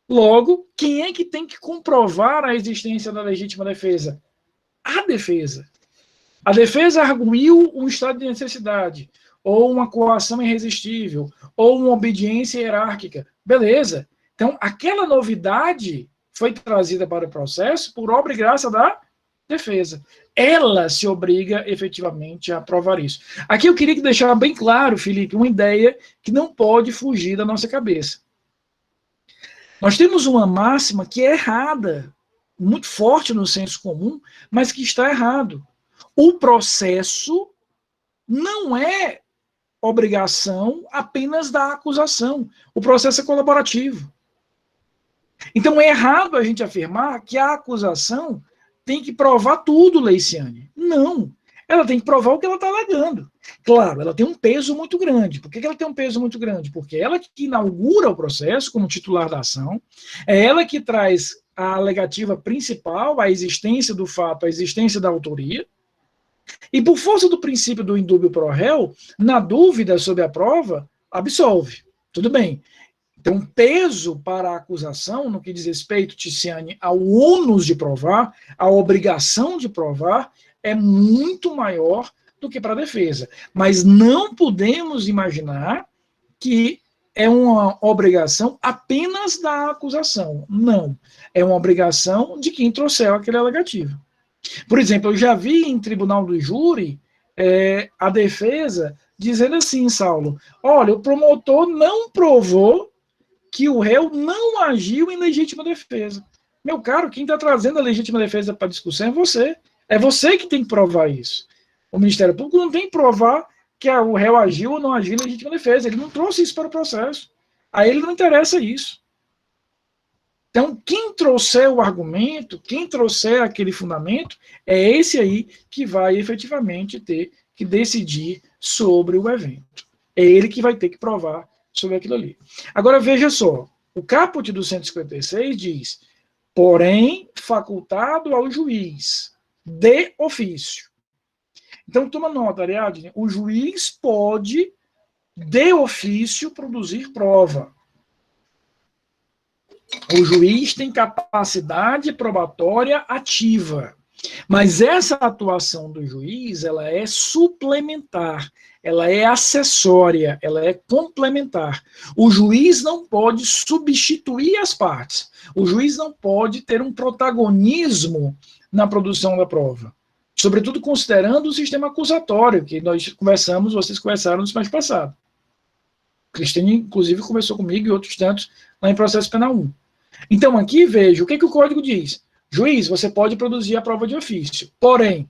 Logo, quem é que tem que comprovar a existência da legítima defesa? A defesa. A defesa arguiu um estado de necessidade, ou uma coação irresistível, ou uma obediência hierárquica. Beleza. Então, aquela novidade foi trazida para o processo por obra e graça da defesa. Ela se obriga efetivamente a provar isso. Aqui eu queria deixar bem claro, Felipe, uma ideia que não pode fugir da nossa cabeça. Nós temos uma máxima que é errada, muito forte no senso comum, mas que está errado. O processo não é obrigação apenas da acusação. O processo é colaborativo. Então é errado a gente afirmar que a acusação tem que provar tudo, Leiciane. Não. Ela tem que provar o que ela está alegando. Claro, ela tem um peso muito grande. Por que ela tem um peso muito grande? Porque ela que inaugura o processo como titular da ação, é ela que traz a alegativa principal, a existência do fato, a existência da autoria, e por força do princípio do indúbio pro réu, na dúvida sobre a prova, absolve. Tudo bem. Então, peso para a acusação, no que diz respeito, Ticiane, ao ônus de provar, a obrigação de provar, é muito maior do que para a defesa. Mas não podemos imaginar que é uma obrigação apenas da acusação. Não. É uma obrigação de quem trouxer aquele alegativo. Por exemplo, eu já vi em tribunal do júri a defesa dizendo assim, Saulo, olha, o promotor não provou que o réu não agiu em legítima defesa. Meu caro, quem está trazendo a legítima defesa para a discussão é você. É você que tem que provar isso. O Ministério Público não tem que provar que o réu agiu ou não agiu em legítima defesa. Ele não trouxe isso para o processo. A ele não interessa isso. Então, quem trouxer o argumento, quem trouxer aquele fundamento, é esse aí que vai efetivamente ter que decidir sobre o evento. É ele que vai ter que provar sobre aquilo ali. Agora, veja só, o caput do 156 diz, porém, facultado ao juiz, de ofício. Então, toma nota, Ariadne, o juiz pode, de ofício, produzir prova. O juiz tem capacidade probatória ativa, mas essa atuação do juiz, ela é suplementar, ela é acessória, ela é complementar. O juiz não pode substituir as partes. O juiz não pode ter um protagonismo na produção da prova. Sobretudo considerando o sistema acusatório, que nós conversamos, vocês conversaram no semestre passado. Cristine, inclusive, conversou comigo e outros tantos lá em processo penal 1. Então, aqui, veja, o que o código diz? Juiz, você pode produzir a prova de ofício. Porém,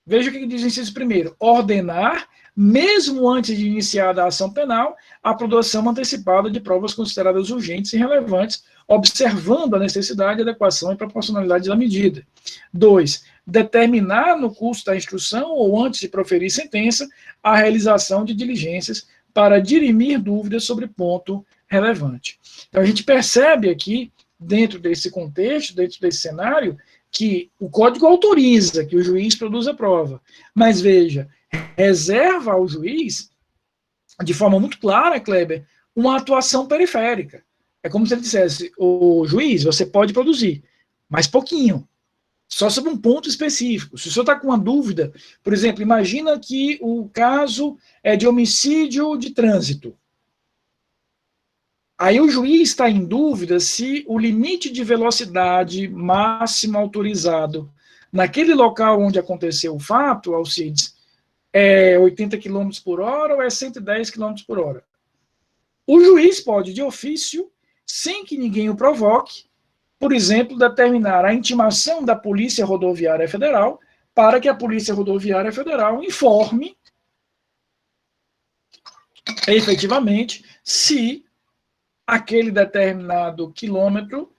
veja o que diz o inciso primeiro. Ordenar, mesmo antes de iniciar a ação penal, a produção antecipada de provas consideradas urgentes e relevantes, observando a necessidade, adequação e proporcionalidade da medida. 2. Determinar no curso da instrução ou antes de proferir sentença a realização de diligências para dirimir dúvidas sobre ponto relevante. Então, a gente percebe aqui, dentro desse contexto, dentro desse cenário, que o código autoriza que o juiz produza a prova. Mas, veja, reserva ao juiz, de forma muito clara, Kleber, uma atuação periférica. É como se ele dissesse, o juiz, você pode produzir, mas pouquinho, só sobre um ponto específico. Se o senhor está com uma dúvida, por exemplo, imagina que o caso é de homicídio de trânsito. Aí o juiz está em dúvida se o limite de velocidade máximo autorizado naquele local onde aconteceu o fato, Alcides, é 80 km por hora ou é 110 km por hora. O juiz pode, de ofício, sem que ninguém o provoque, por exemplo, determinar a intimação da Polícia Rodoviária Federal para que a Polícia Rodoviária Federal informe efetivamente, se aquele determinado quilômetro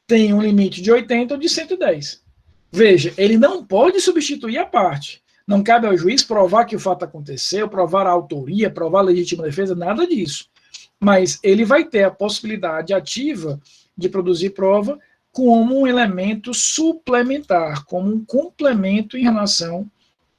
tem um limite de 80 ou de 110. Veja, ele não pode substituir a parte. Não cabe ao juiz provar que o fato aconteceu, provar a autoria, provar a legítima defesa, nada disso. Mas ele vai ter a possibilidade ativa de produzir prova como um elemento suplementar, como um complemento em relação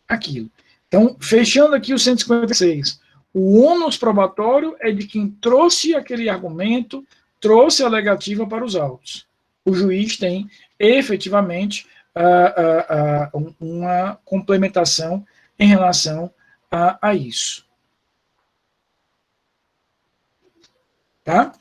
àquilo. Então, fechando aqui o 156, o ônus probatório é de quem trouxe aquele argumento, trouxe a alegativa para os autos. O juiz tem, efetivamente, uma complementação em relação a isso. Tá?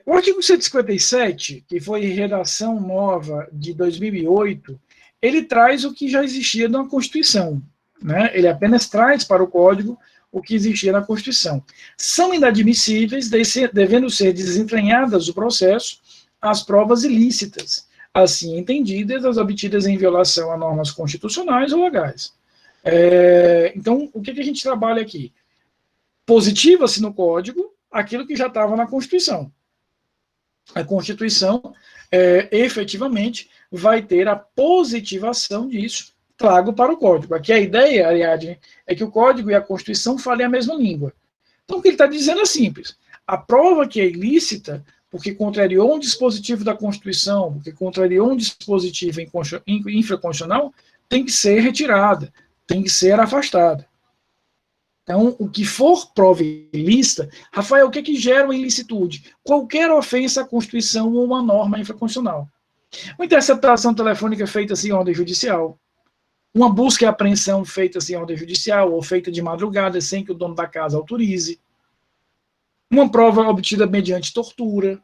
O artigo 157, que foi redação nova de 2008, ele traz o que já existia na Constituição. Né? Ele apenas traz para o Código o que existia na Constituição. São inadmissíveis, devendo ser desentranhadas do processo, as provas ilícitas, assim entendidas, as obtidas em violação a normas constitucionais ou legais. Então, o que a gente trabalha aqui? Positiva-se no Código aquilo que já estava na Constituição. A Constituição, efetivamente, vai ter a positivação disso, trago para o Código. Aqui a ideia, Ariadne, é que o Código e a Constituição falem a mesma língua. Então, o que ele está dizendo é simples. A prova que é ilícita, porque contrariou um dispositivo da Constituição, porque contrariou um dispositivo infraconstitucional, tem que ser retirada, tem que ser afastada. Então, o que for prova ilícita, Rafael, o que é que gera uma ilicitude? Qualquer ofensa à Constituição ou uma norma infraconstitucional. Uma interceptação telefônica feita em ordem judicial, uma busca e apreensão feita em ordem judicial ou feita de madrugada sem que o dono da casa autorize, uma prova obtida mediante tortura,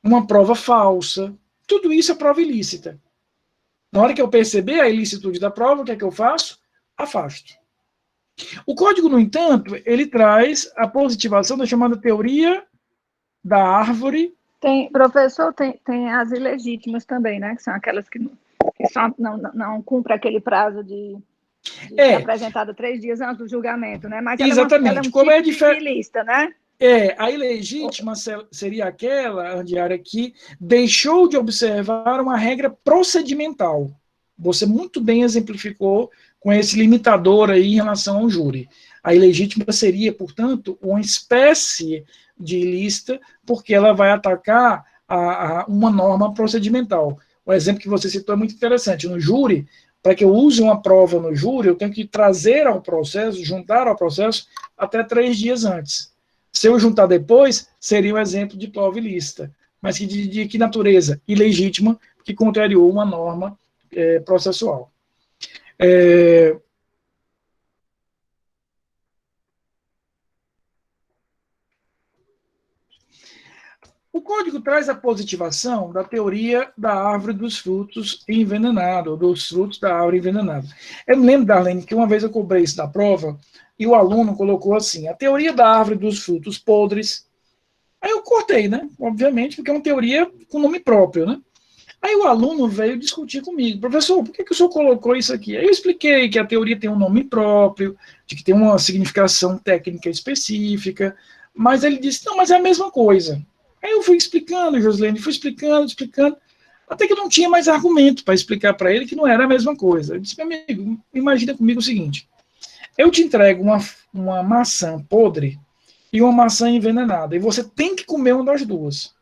uma prova falsa, tudo isso é prova ilícita. Na hora que eu perceber a ilicitude da prova, o que é que eu faço? Afasto. O Código, no entanto, ele traz a positivação da chamada teoria da árvore. Professor, tem as ilegítimas também, né? Que são aquelas que só não cumprem aquele prazo de ser apresentada 3 dias antes do julgamento, né? Mas exatamente. Ela é um tipo de lista, né? A ilegítima seria aquela, Andiara, que deixou de observar uma regra procedimental. Você muito bem exemplificou com esse limitador aí em relação ao júri. A ilegítima seria, portanto, uma espécie de ilícita, porque ela vai atacar uma norma procedimental. O exemplo que você citou é muito interessante. No júri, para que eu use uma prova no júri, eu tenho que trazer ao processo, juntar ao processo, até 3 dias antes. Se eu juntar depois, seria um exemplo de prova ilícita. Mas de que natureza? Ilegítima, que contrariou uma norma processual. O Código traz a positivação da teoria da árvore dos frutos envenenada, ou dos frutos da árvore envenenada. Eu me lembro, Darlene, que uma vez eu cobrei isso da prova, e o aluno colocou assim, a teoria da árvore dos frutos podres. Aí eu cortei, né? Obviamente, porque é uma teoria com nome próprio, né? Aí o aluno veio discutir comigo, professor, por que o senhor colocou isso aqui? Aí eu expliquei que a teoria tem um nome próprio, de que tem uma significação técnica específica, mas ele disse, não, mas é a mesma coisa. Aí eu fui explicando, Joslene, fui explicando, até que eu não tinha mais argumento para explicar para ele que não era a mesma coisa. Eu disse, meu amigo, imagina comigo o seguinte, eu te entrego uma maçã podre e uma maçã envenenada, e você tem que comer uma das duas.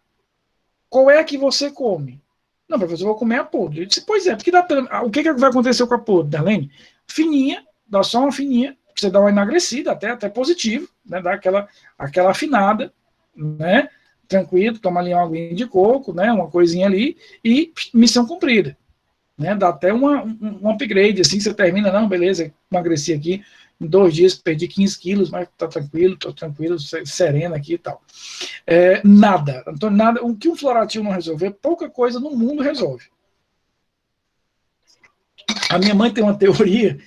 Qual é a que você come? Não, professor, eu vou comer a podre. Eu disse, pois é, porque o que vai acontecer com a podre, Darlene? Fininha, dá só uma fininha, você dá uma emagrecida, até positivo, né? Dá aquela afinada, né? Tranquilo, toma ali uma aguinha de coco, né? Uma coisinha ali, e missão cumprida. Né? Dá até um upgrade, assim, você termina, não, beleza, emagreci aqui, em 2 dias perdi 15 quilos, mas tá tranquilo, tô tranquilo, sereno aqui e tal. Nada, Antônio, nada, o que um Floratil não resolver, pouca coisa no mundo resolve. A minha mãe tem uma teoria,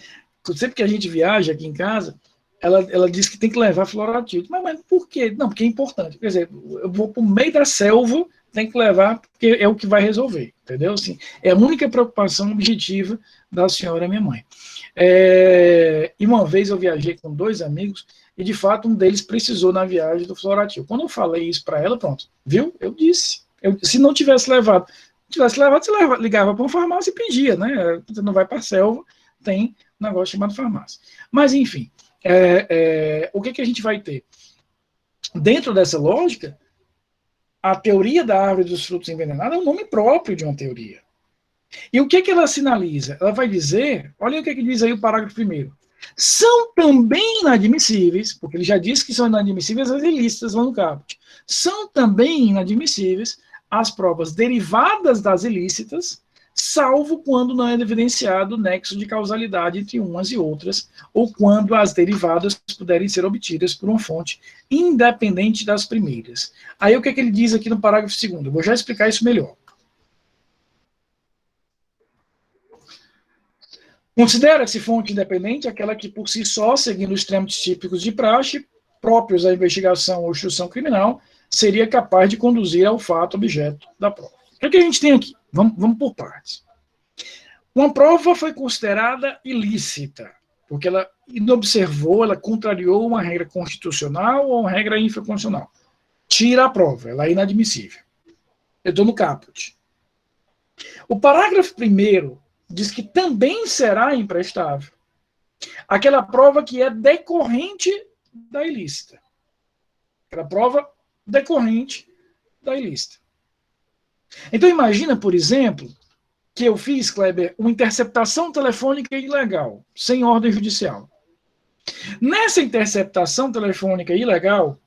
sempre que a gente viaja aqui em casa, ela diz que tem que levar Floratil. Mas por quê? Não, porque é importante. Quer dizer, eu vou para o meio da selva, tem que levar, porque é o que vai resolver, entendeu? Assim, é a única preocupação objetiva da senhora, minha mãe. E uma vez eu viajei com 2 amigos, e de fato um deles precisou na viagem do Floratil. Quando eu falei isso para ela, pronto, viu? Eu disse. Se não tivesse levado, você ligava para uma farmácia e pedia, né? Você não vai para a selva, tem um negócio chamado farmácia. Mas, enfim, o que a gente vai ter? Dentro dessa lógica, a teoria da árvore dos frutos envenenados é um nome próprio de uma teoria. E o que ela sinaliza? Ela vai dizer, olha o que diz aí o parágrafo 1º. São também inadmissíveis, porque ele já disse que são inadmissíveis as ilícitas lá no caput, são também inadmissíveis as provas derivadas das ilícitas, salvo quando não é evidenciado nexo de causalidade entre umas e outras, ou quando as derivadas puderem ser obtidas por uma fonte independente das primeiras. Aí o que ele diz aqui no parágrafo 2º? Eu vou já explicar isso melhor. Considera-se fonte independente aquela que, por si só, seguindo os trâmites típicos de praxe, próprios à investigação ou instrução criminal, seria capaz de conduzir ao fato objeto da prova. O que a gente tem aqui? Vamos por partes. Uma prova foi considerada ilícita, porque ela inobservou, ela contrariou uma regra constitucional ou uma regra infraconstitucional. Tira a prova, ela é inadmissível. Eu estou no caput. O parágrafo 1º diz que também será imprestável aquela prova que é decorrente da ilícita. Aquela prova decorrente da ilícita. Então imagina, por exemplo, que eu fiz, Kleber, uma interceptação telefônica ilegal, sem ordem judicial. Nessa interceptação telefônica ilegal,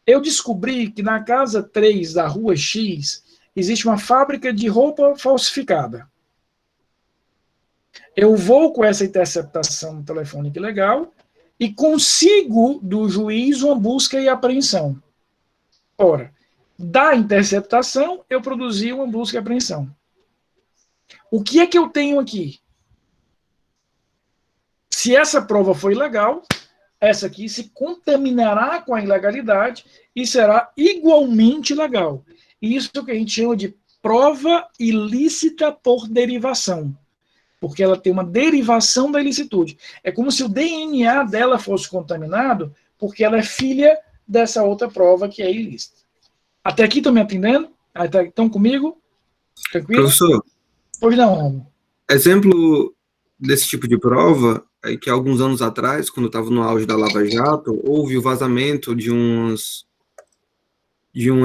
eu descobri que na casa 3 da rua X existe uma fábrica de roupa falsificada. Eu vou com essa interceptação telefônica ilegal e consigo do juiz uma busca e apreensão. Ora, da interceptação, eu produzi uma busca e apreensão. O que é que eu tenho aqui? Se essa prova for ilegal, essa aqui se contaminará com a ilegalidade e será igualmente legal. Isso que a gente chama de prova ilícita por derivação. Porque ela tem uma derivação da ilicitude. É como se o DNA dela fosse contaminado, porque ela é filha dessa outra prova que é ilícita. Até aqui estão me atendendo? Estão comigo? Tranquilo? Professor, Pois não, Romo. exemplo desse tipo de prova é que alguns anos atrás, quando estava no auge da Lava Jato, houve o vazamento de umas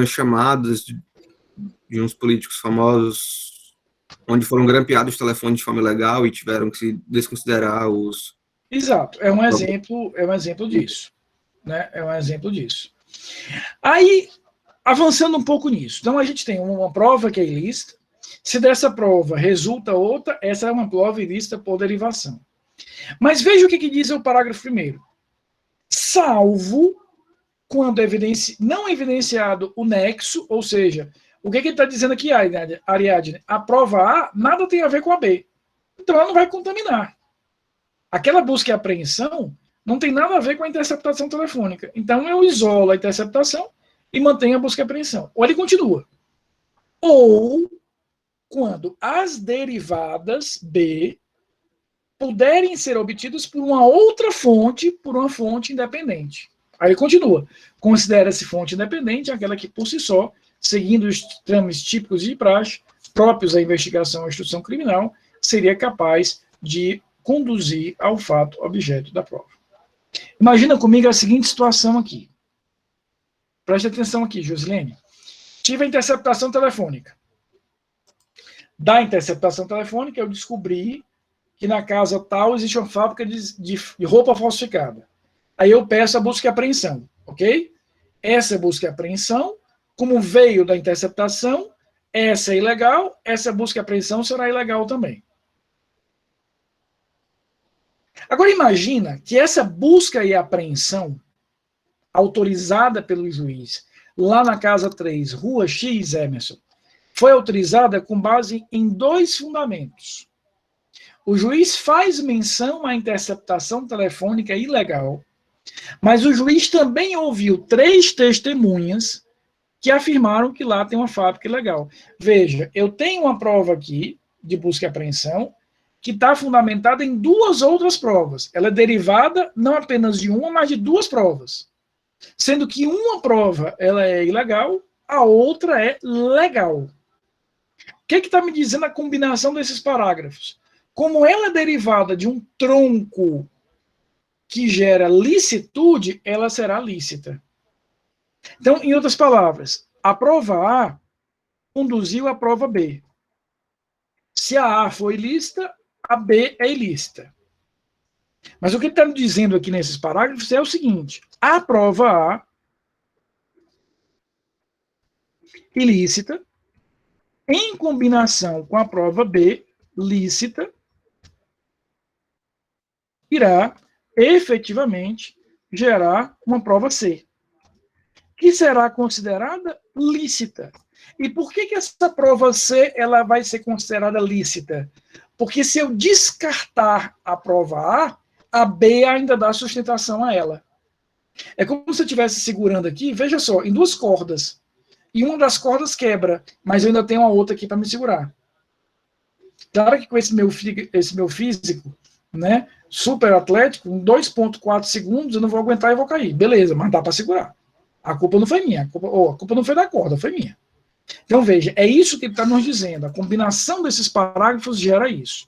chamadas de uns políticos famosos onde foram grampeados os telefones de forma ilegal e tiveram que se desconsiderar os... Exato, é um exemplo disso. Né? É um exemplo disso. Aí, avançando um pouco nisso. Então, a gente tem uma prova que é ilícita. Se dessa prova resulta outra, essa é uma prova ilícita por derivação. Mas veja o que diz o parágrafo 1º. Salvo quando não evidenciado o nexo, ou seja, o que ele está dizendo aqui, Ariadne? A prova A nada tem a ver com a B. Então ela não vai contaminar. Aquela busca e apreensão não tem nada a ver com a interceptação telefônica. Então eu isolo a interceptação e mantenho a busca e apreensão. Ou ele continua. Ou quando as derivadas B puderem ser obtidas por uma outra fonte, por uma fonte independente. Aí ele continua. Considera-se fonte independente aquela que, por si só, seguindo os trâmites típicos de praxe, próprios à investigação ou instrução criminal, seria capaz de conduzir ao fato objeto da prova. Imagina comigo a seguinte situação aqui. Preste atenção aqui, Josilene. Tive a interceptação telefônica. Da interceptação telefônica, eu descobri que na casa tal existe uma fábrica de roupa falsificada. Aí eu peço a busca e apreensão, ok? Essa busca e apreensão, como veio da interceptação, essa é ilegal, essa busca e apreensão será ilegal também. Agora imagina que essa busca e apreensão, autorizada pelo juiz, lá na casa 3, rua X, Emerson, foi autorizada com base em 2 fundamentos. O juiz faz menção à interceptação telefônica ilegal, mas o juiz também ouviu 3 testemunhas que afirmaram que lá tem uma fábrica ilegal. Veja, eu tenho uma prova aqui de busca e apreensão que está fundamentada em 2 outras provas. Ela é derivada não apenas de uma, mas de 2 provas. Sendo que uma prova ela é ilegal, a outra é legal. O que está me dizendo a combinação desses parágrafos? Como ela é derivada de um tronco que gera licitude, ela será lícita. Então, em outras palavras, a prova A conduziu à prova B. Se a A foi ilícita, a B é ilícita. Mas o que ele está dizendo aqui nesses parágrafos é o seguinte: a prova A, ilícita, em combinação com a prova B, lícita, irá efetivamente gerar uma prova C, que será considerada lícita. E por que essa prova C ela vai ser considerada lícita? Porque se eu descartar a prova A B ainda dá sustentação a ela. É como se eu estivesse segurando aqui, veja só, em 2 cordas. E uma das cordas quebra, mas eu ainda tenho a outra aqui para me segurar. Claro que com esse meu físico, né, super atlético, em 2,4 segundos eu não vou aguentar e vou cair. Beleza, mas dá para segurar. A culpa não foi minha, a culpa não foi da corda, foi minha. Então veja, é isso que ele está nos dizendo. A combinação desses parágrafos gera isso.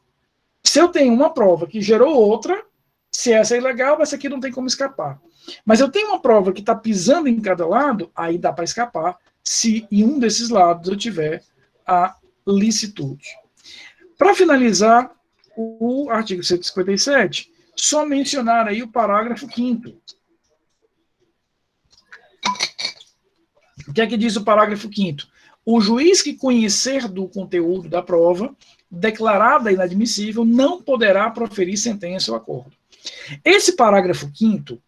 Se eu tenho uma prova que gerou outra, se essa é ilegal, essa aqui não tem como escapar. Mas eu tenho uma prova que está pisando em cada lado, aí dá para escapar, se em um desses lados eu tiver a licitude. Para finalizar o artigo 157, só mencionar aí o parágrafo 5º. O que é que diz o parágrafo 5º? O juiz que conhecer do conteúdo da prova declarada inadmissível não poderá proferir sentença ou acordo. Esse parágrafo 5º,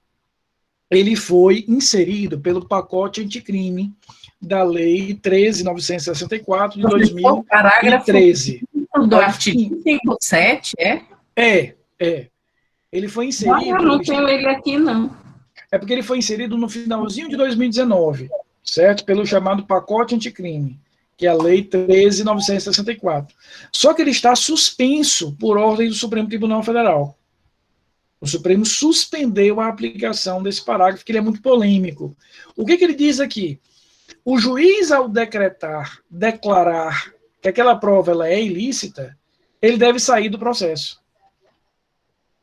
ele foi inserido pelo pacote anticrime da Lei 13.964 de 2013. Do artigo 57, é? Ele foi inserido... Eu não tenho ele aqui, não. É porque ele foi inserido no finalzinho de 2019, certo? Pelo chamado pacote anticrime, que é a Lei 13.964. Só que ele está suspenso por ordem do Supremo Tribunal Federal. O Supremo suspendeu a aplicação desse parágrafo, que ele é muito polêmico. O que ele diz aqui? O juiz, ao declarar que aquela prova ela é ilícita, ele deve sair do processo.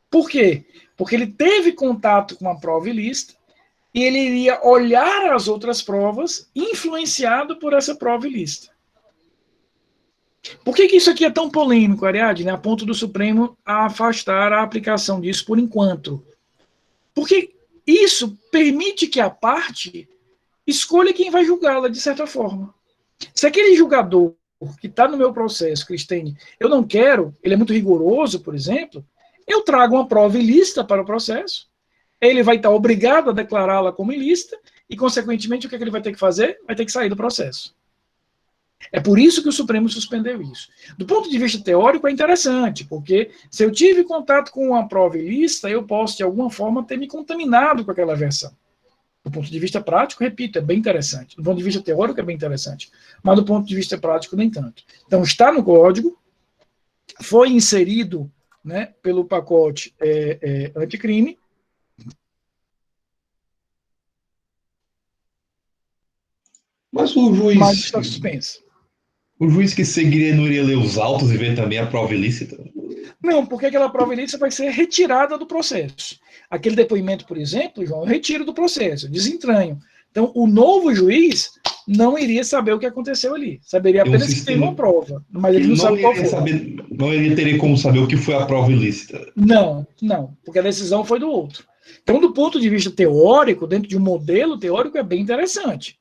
Por quê? Porque ele teve contato com a prova ilícita e ele iria olhar as outras provas influenciado por essa prova ilícita. Por que isso aqui é tão polêmico, Ariadne, a ponto do Supremo afastar a aplicação disso por enquanto? Porque isso permite que a parte escolha quem vai julgá-la, de certa forma. Se aquele julgador que está no meu processo, Cristine, eu não quero, ele é muito rigoroso, por exemplo, eu trago uma prova ilícita para o processo, ele vai estar obrigado a declará-la como ilícita e, consequentemente, o que ele vai ter que fazer? Vai ter que sair do processo. É por isso que o Supremo suspendeu isso. Do ponto de vista teórico, é interessante, porque se eu tive contato com uma prova ilícita, eu posso, de alguma forma, ter me contaminado com aquela versão. Do ponto de vista prático, repito, é bem interessante. Do ponto de vista teórico, é bem interessante. Mas do ponto de vista prático, nem tanto. Então, está no código, foi inserido, né, pelo pacote anticrime. Mas o juiz... Mas está suspenso. O juiz que seguiria não iria ler os autos e ver também a prova ilícita? Não, porque aquela prova ilícita vai ser retirada do processo. Aquele depoimento, por exemplo, João, eu retiro do processo, desentranho. Então, o novo juiz não iria saber o que aconteceu ali. Saberia apenas que teve uma prova, mas ele não sabe qual foi. Não iria ter como saber o que foi a prova ilícita. Não, porque a decisão foi do outro. Então, do ponto de vista teórico, dentro de um modelo teórico, é bem interessante.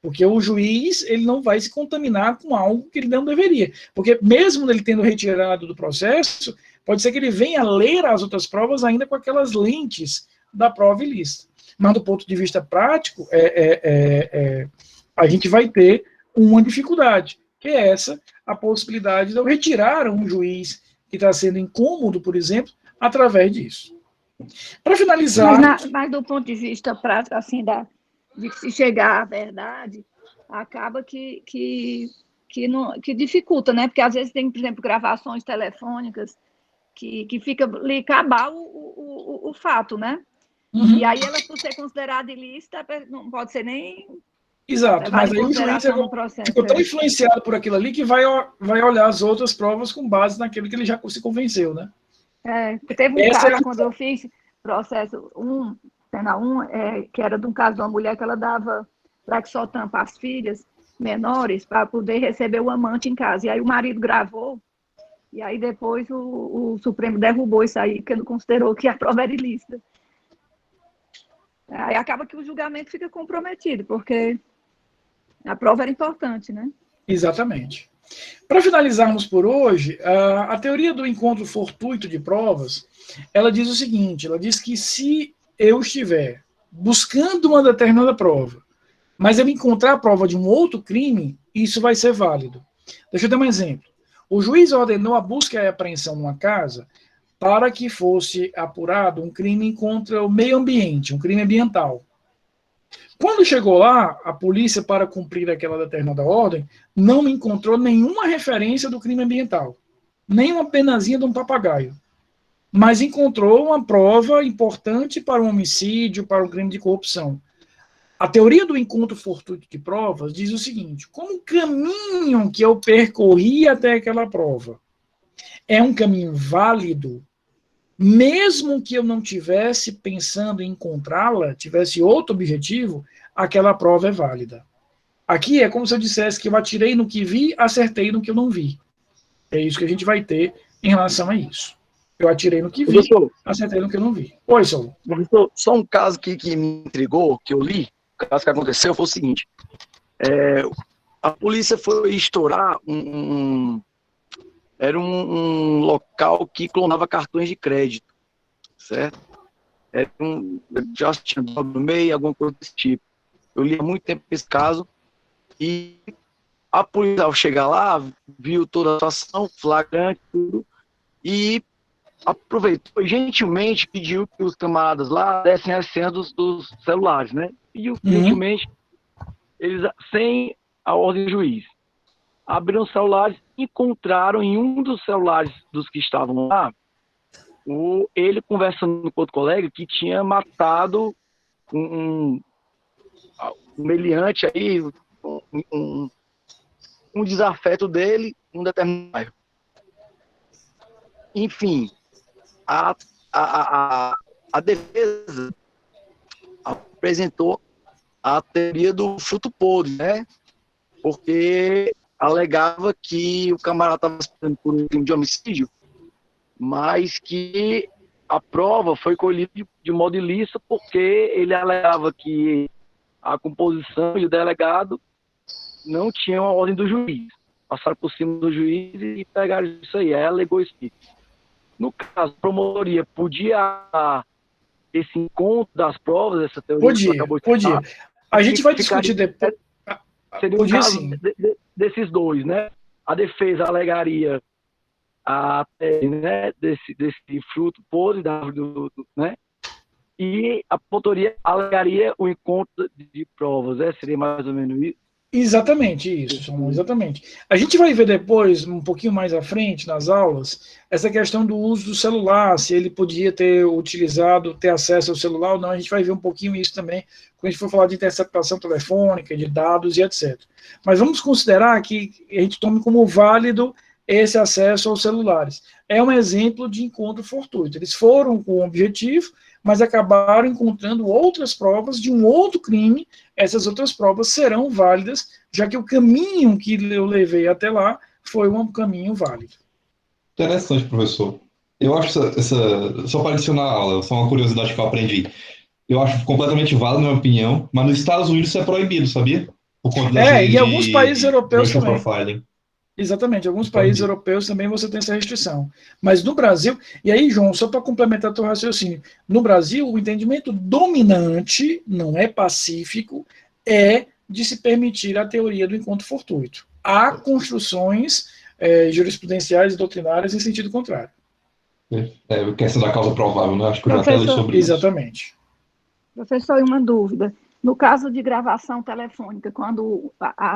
Porque o juiz ele não vai se contaminar com algo que ele não deveria. Porque mesmo ele tendo retirado do processo, pode ser que ele venha ler as outras provas ainda com aquelas lentes da prova ilícita. Mas do ponto de vista prático, a gente vai ter uma dificuldade, que é essa, a possibilidade de eu retirar um juiz que está sendo incômodo, por exemplo, através disso. Para finalizar... Mas do ponto de vista prático, assim, de se chegar à verdade, acaba que dificulta, né? Porque às vezes tem, por exemplo, gravações telefônicas que fica ali cabal o fato, né? Uhum. E aí ela, por ser considerada ilícita, não pode ser nem... Exato, mas aí o juiz ficou tão influenciado por aquilo ali que vai olhar as outras provas com base naquilo que ele já se convenceu, né? Teve um caso, quando eu fiz processo cena 1, que era de um caso de uma mulher que ela dava Lexotan para as filhas menores para poder receber o amante em casa. E aí o marido gravou, e aí depois o Supremo derrubou isso aí, porque não considerou que a prova era ilícita. Aí acaba que o julgamento fica comprometido, porque a prova era importante, né? Exatamente. Para finalizarmos por hoje, a teoria do encontro fortuito de provas, ela diz o seguinte, ela diz que se eu estiver buscando uma determinada prova, mas eu encontrar a prova de um outro crime, isso vai ser válido. Deixa eu dar um exemplo. O juiz ordenou a busca e a apreensão numa casa para que fosse apurado um crime contra o meio ambiente, um crime ambiental. Quando chegou lá, a polícia, para cumprir aquela determinada ordem, não encontrou nenhuma referência do crime ambiental, nem uma penazinha de um papagaio, mas encontrou uma prova importante para um homicídio, para um crime de corrupção. A teoria do encontro fortuito de provas diz o seguinte, como o caminho que eu percorri até aquela prova é um caminho válido, mesmo que eu não tivesse pensando em encontrá-la, tivesse outro objetivo, aquela prova é válida. Aqui é como se eu dissesse que eu atirei no que vi, acertei no que eu não vi. É isso que a gente vai ter em relação a isso. Eu atirei no que vi, acertei no que eu não vi. Oi, Saulo. Só um caso que me intrigou, que eu li, o caso que aconteceu foi o seguinte, a polícia foi estourar era um local que clonava cartões de crédito, certo? Já tinha no meio, alguma coisa desse tipo. Eu li há muito tempo esse caso e a polícia, ao chegar lá, viu toda a situação, flagrante, tudo, e aproveitou e gentilmente pediu que os camaradas lá dessem as senhas dos celulares, né? Pediu gentilmente, eles, sem a ordem do juiz. Abriram os celulares, encontraram em um dos celulares dos que estavam lá, ele conversando com outro colega que tinha matado um meliante aí, um desafeto dele, um determinado bairro. Enfim, a defesa apresentou a teoria do fruto podre, né? Porque alegava que o camarada estava esperando por um crime de homicídio, mas que a prova foi colhida de modo ilícito porque ele alegava que a composição e o delegado não tinham a ordem do juiz. Passaram por cima do juiz e pegaram isso aí. Aí alegou isso aí. No caso, a promotoria podia esse encontro das provas, essa teoria podia. A gente vai discutir depois. Seria um caso desses dois, né? A defesa alegaria né, desse fruto podre, né? E a promotoria alegaria o encontro de provas, né? Seria mais ou menos isso? Exatamente isso, exatamente. A gente vai ver depois, um pouquinho mais à frente, nas aulas, essa questão do uso do celular, se ele podia ter acesso ao celular ou não, a gente vai ver um pouquinho isso também, quando a gente for falar de interceptação telefônica, de dados e etc. Mas vamos considerar que a gente tome como válido esse acesso aos celulares. É um exemplo de encontro fortuito. Eles foram com o objetivo, mas acabaram encontrando outras provas de um outro crime. Essas outras provas serão válidas, já que o caminho que eu levei até lá foi um caminho válido. Interessante, professor. Eu acho só para adicionar a aula, só uma curiosidade que eu aprendi. Eu acho completamente válido, na minha opinião, mas nos Estados Unidos isso é proibido, sabia? Por conta das leis e alguns países europeus também. Profiling. Exatamente, alguns países europeus também você tem essa restrição. Mas no Brasil, e aí, João, só para complementar teu raciocínio, no Brasil, o entendimento dominante, não é pacífico, é de se permitir a teoria do encontro fortuito. Há construções jurisprudenciais e doutrinárias em sentido contrário. Questão da causa provável, né? Acho que eu já até li sobre isso. Exatamente. Professor, uma dúvida. no caso de gravação telefônica, quando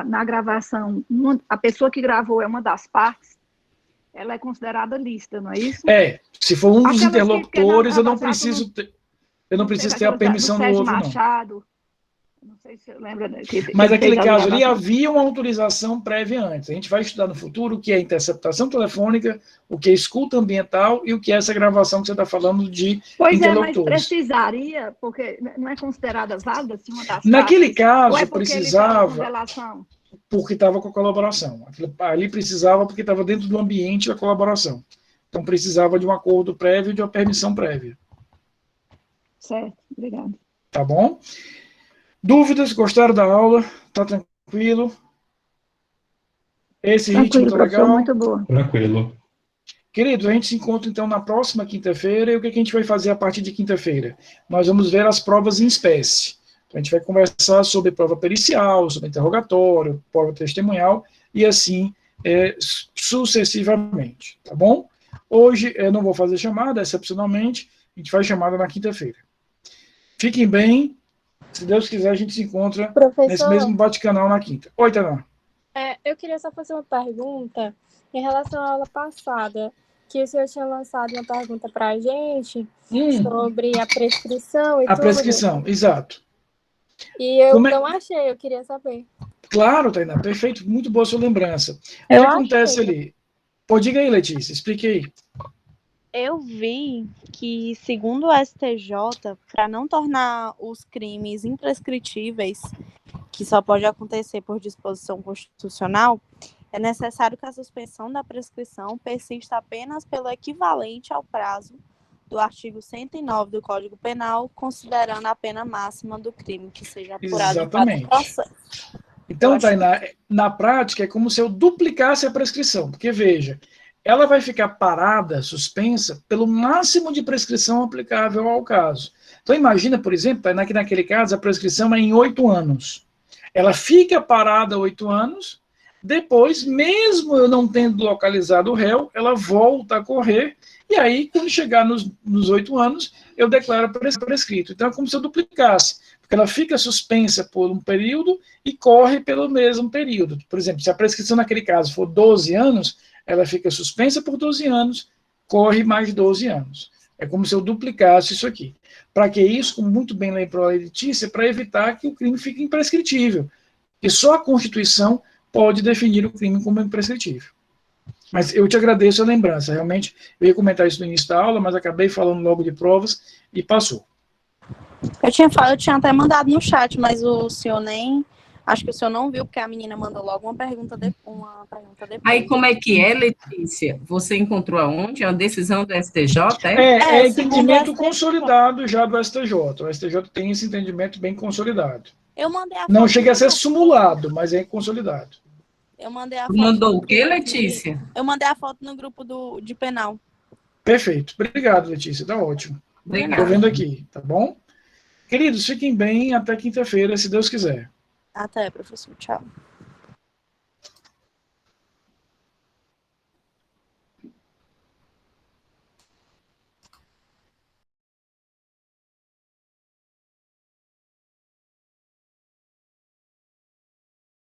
na gravação a pessoa que gravou é uma das partes, ela é considerada lista, não é isso? Se for um dos interlocutores, eu não preciso ter a permissão do outro, Machado, não sei se você lembra. Mas naquele caso ali havia uma autorização prévia antes. A gente vai estudar no futuro o que é interceptação telefônica, o que é escuta ambiental e o que é essa gravação que você está falando de interlocutores. Mas precisaria, porque não é considerada válida se uma das naquele caso, ou precisava, porque estava com a colaboração. Ali precisava porque estava dentro do ambiente da colaboração. Então precisava de um acordo prévio e de uma permissão prévia. Certo, obrigado. Tá bom? Dúvidas? Gostaram da aula? Tá tranquilo? Esse ritmo tá legal? Muito boa. Tranquilo. Queridos, a gente se encontra então na próxima quinta-feira. E o que a gente vai fazer a partir de quinta-feira? Nós vamos ver as provas em espécie. Então, a gente vai conversar sobre prova pericial, sobre interrogatório, prova testemunhal e assim sucessivamente. Tá bom? Hoje eu não vou fazer chamada, excepcionalmente. A gente faz chamada na quinta-feira. Fiquem bem. Se Deus quiser, a gente se encontra nesse mesmo bate-canal na quinta. Oi, Tana. Eu queria só fazer uma pergunta em relação à aula passada, que o senhor tinha lançado uma pergunta para a gente sobre a prescrição e tudo. A prescrição, exato. E eu não achei, eu queria saber. Claro, Tainá, perfeito, muito boa sua lembrança. O que acontece ali? Pô, diga aí, Letícia, explique aí. Eu vi que, segundo o STJ, para não tornar os crimes imprescritíveis, que só pode acontecer por disposição constitucional, é necessário que a suspensão da prescrição persista apenas pelo equivalente ao prazo do artigo 109 do Código Penal, considerando a pena máxima do crime que seja apurado em cada processo. Então, Tainá, na prática é como se eu duplicasse a prescrição, porque veja, ela vai ficar parada, suspensa, pelo máximo de prescrição aplicável ao caso. Então, imagina, por exemplo, que naquele caso a prescrição é em 8 anos. Ela fica parada 8 anos, depois, mesmo eu não tendo localizado o réu, ela volta a correr, e aí, quando chegar nos 8 anos, eu declaro prescrito. Então, é como se eu duplicasse, porque ela fica suspensa por um período e corre pelo mesmo período. Por exemplo, se a prescrição naquele caso for 12 anos, ela fica suspensa por 12 anos, corre mais 12 anos. É como se eu duplicasse isso aqui. Para que isso, como muito bem lembrou a Letícia, para evitar que o crime fique imprescritível. E só a Constituição pode definir o crime como imprescritível. Mas eu te agradeço a lembrança. Realmente, eu ia comentar isso no início da aula, mas acabei falando logo de provas e passou. Eu tinha até mandado no chat, mas o senhor nem... Acho que o senhor não viu, porque a menina mandou logo uma pergunta depois. Aí, como é que é, Letícia? Você encontrou aonde? É uma decisão do STJ? É entendimento consolidado já do STJ. O STJ tem esse entendimento bem consolidado. Eu mandei a não chega a ser simulado, mas é consolidado. Eu mandei a foto. Mandou o quê, Letícia? Eu mandei a foto no grupo de penal. Perfeito. Obrigado, Letícia. Tá ótimo. Estou vendo aqui, tá bom? Queridos, fiquem bem até quinta-feira, se Deus quiser. Até, professor. Tchau.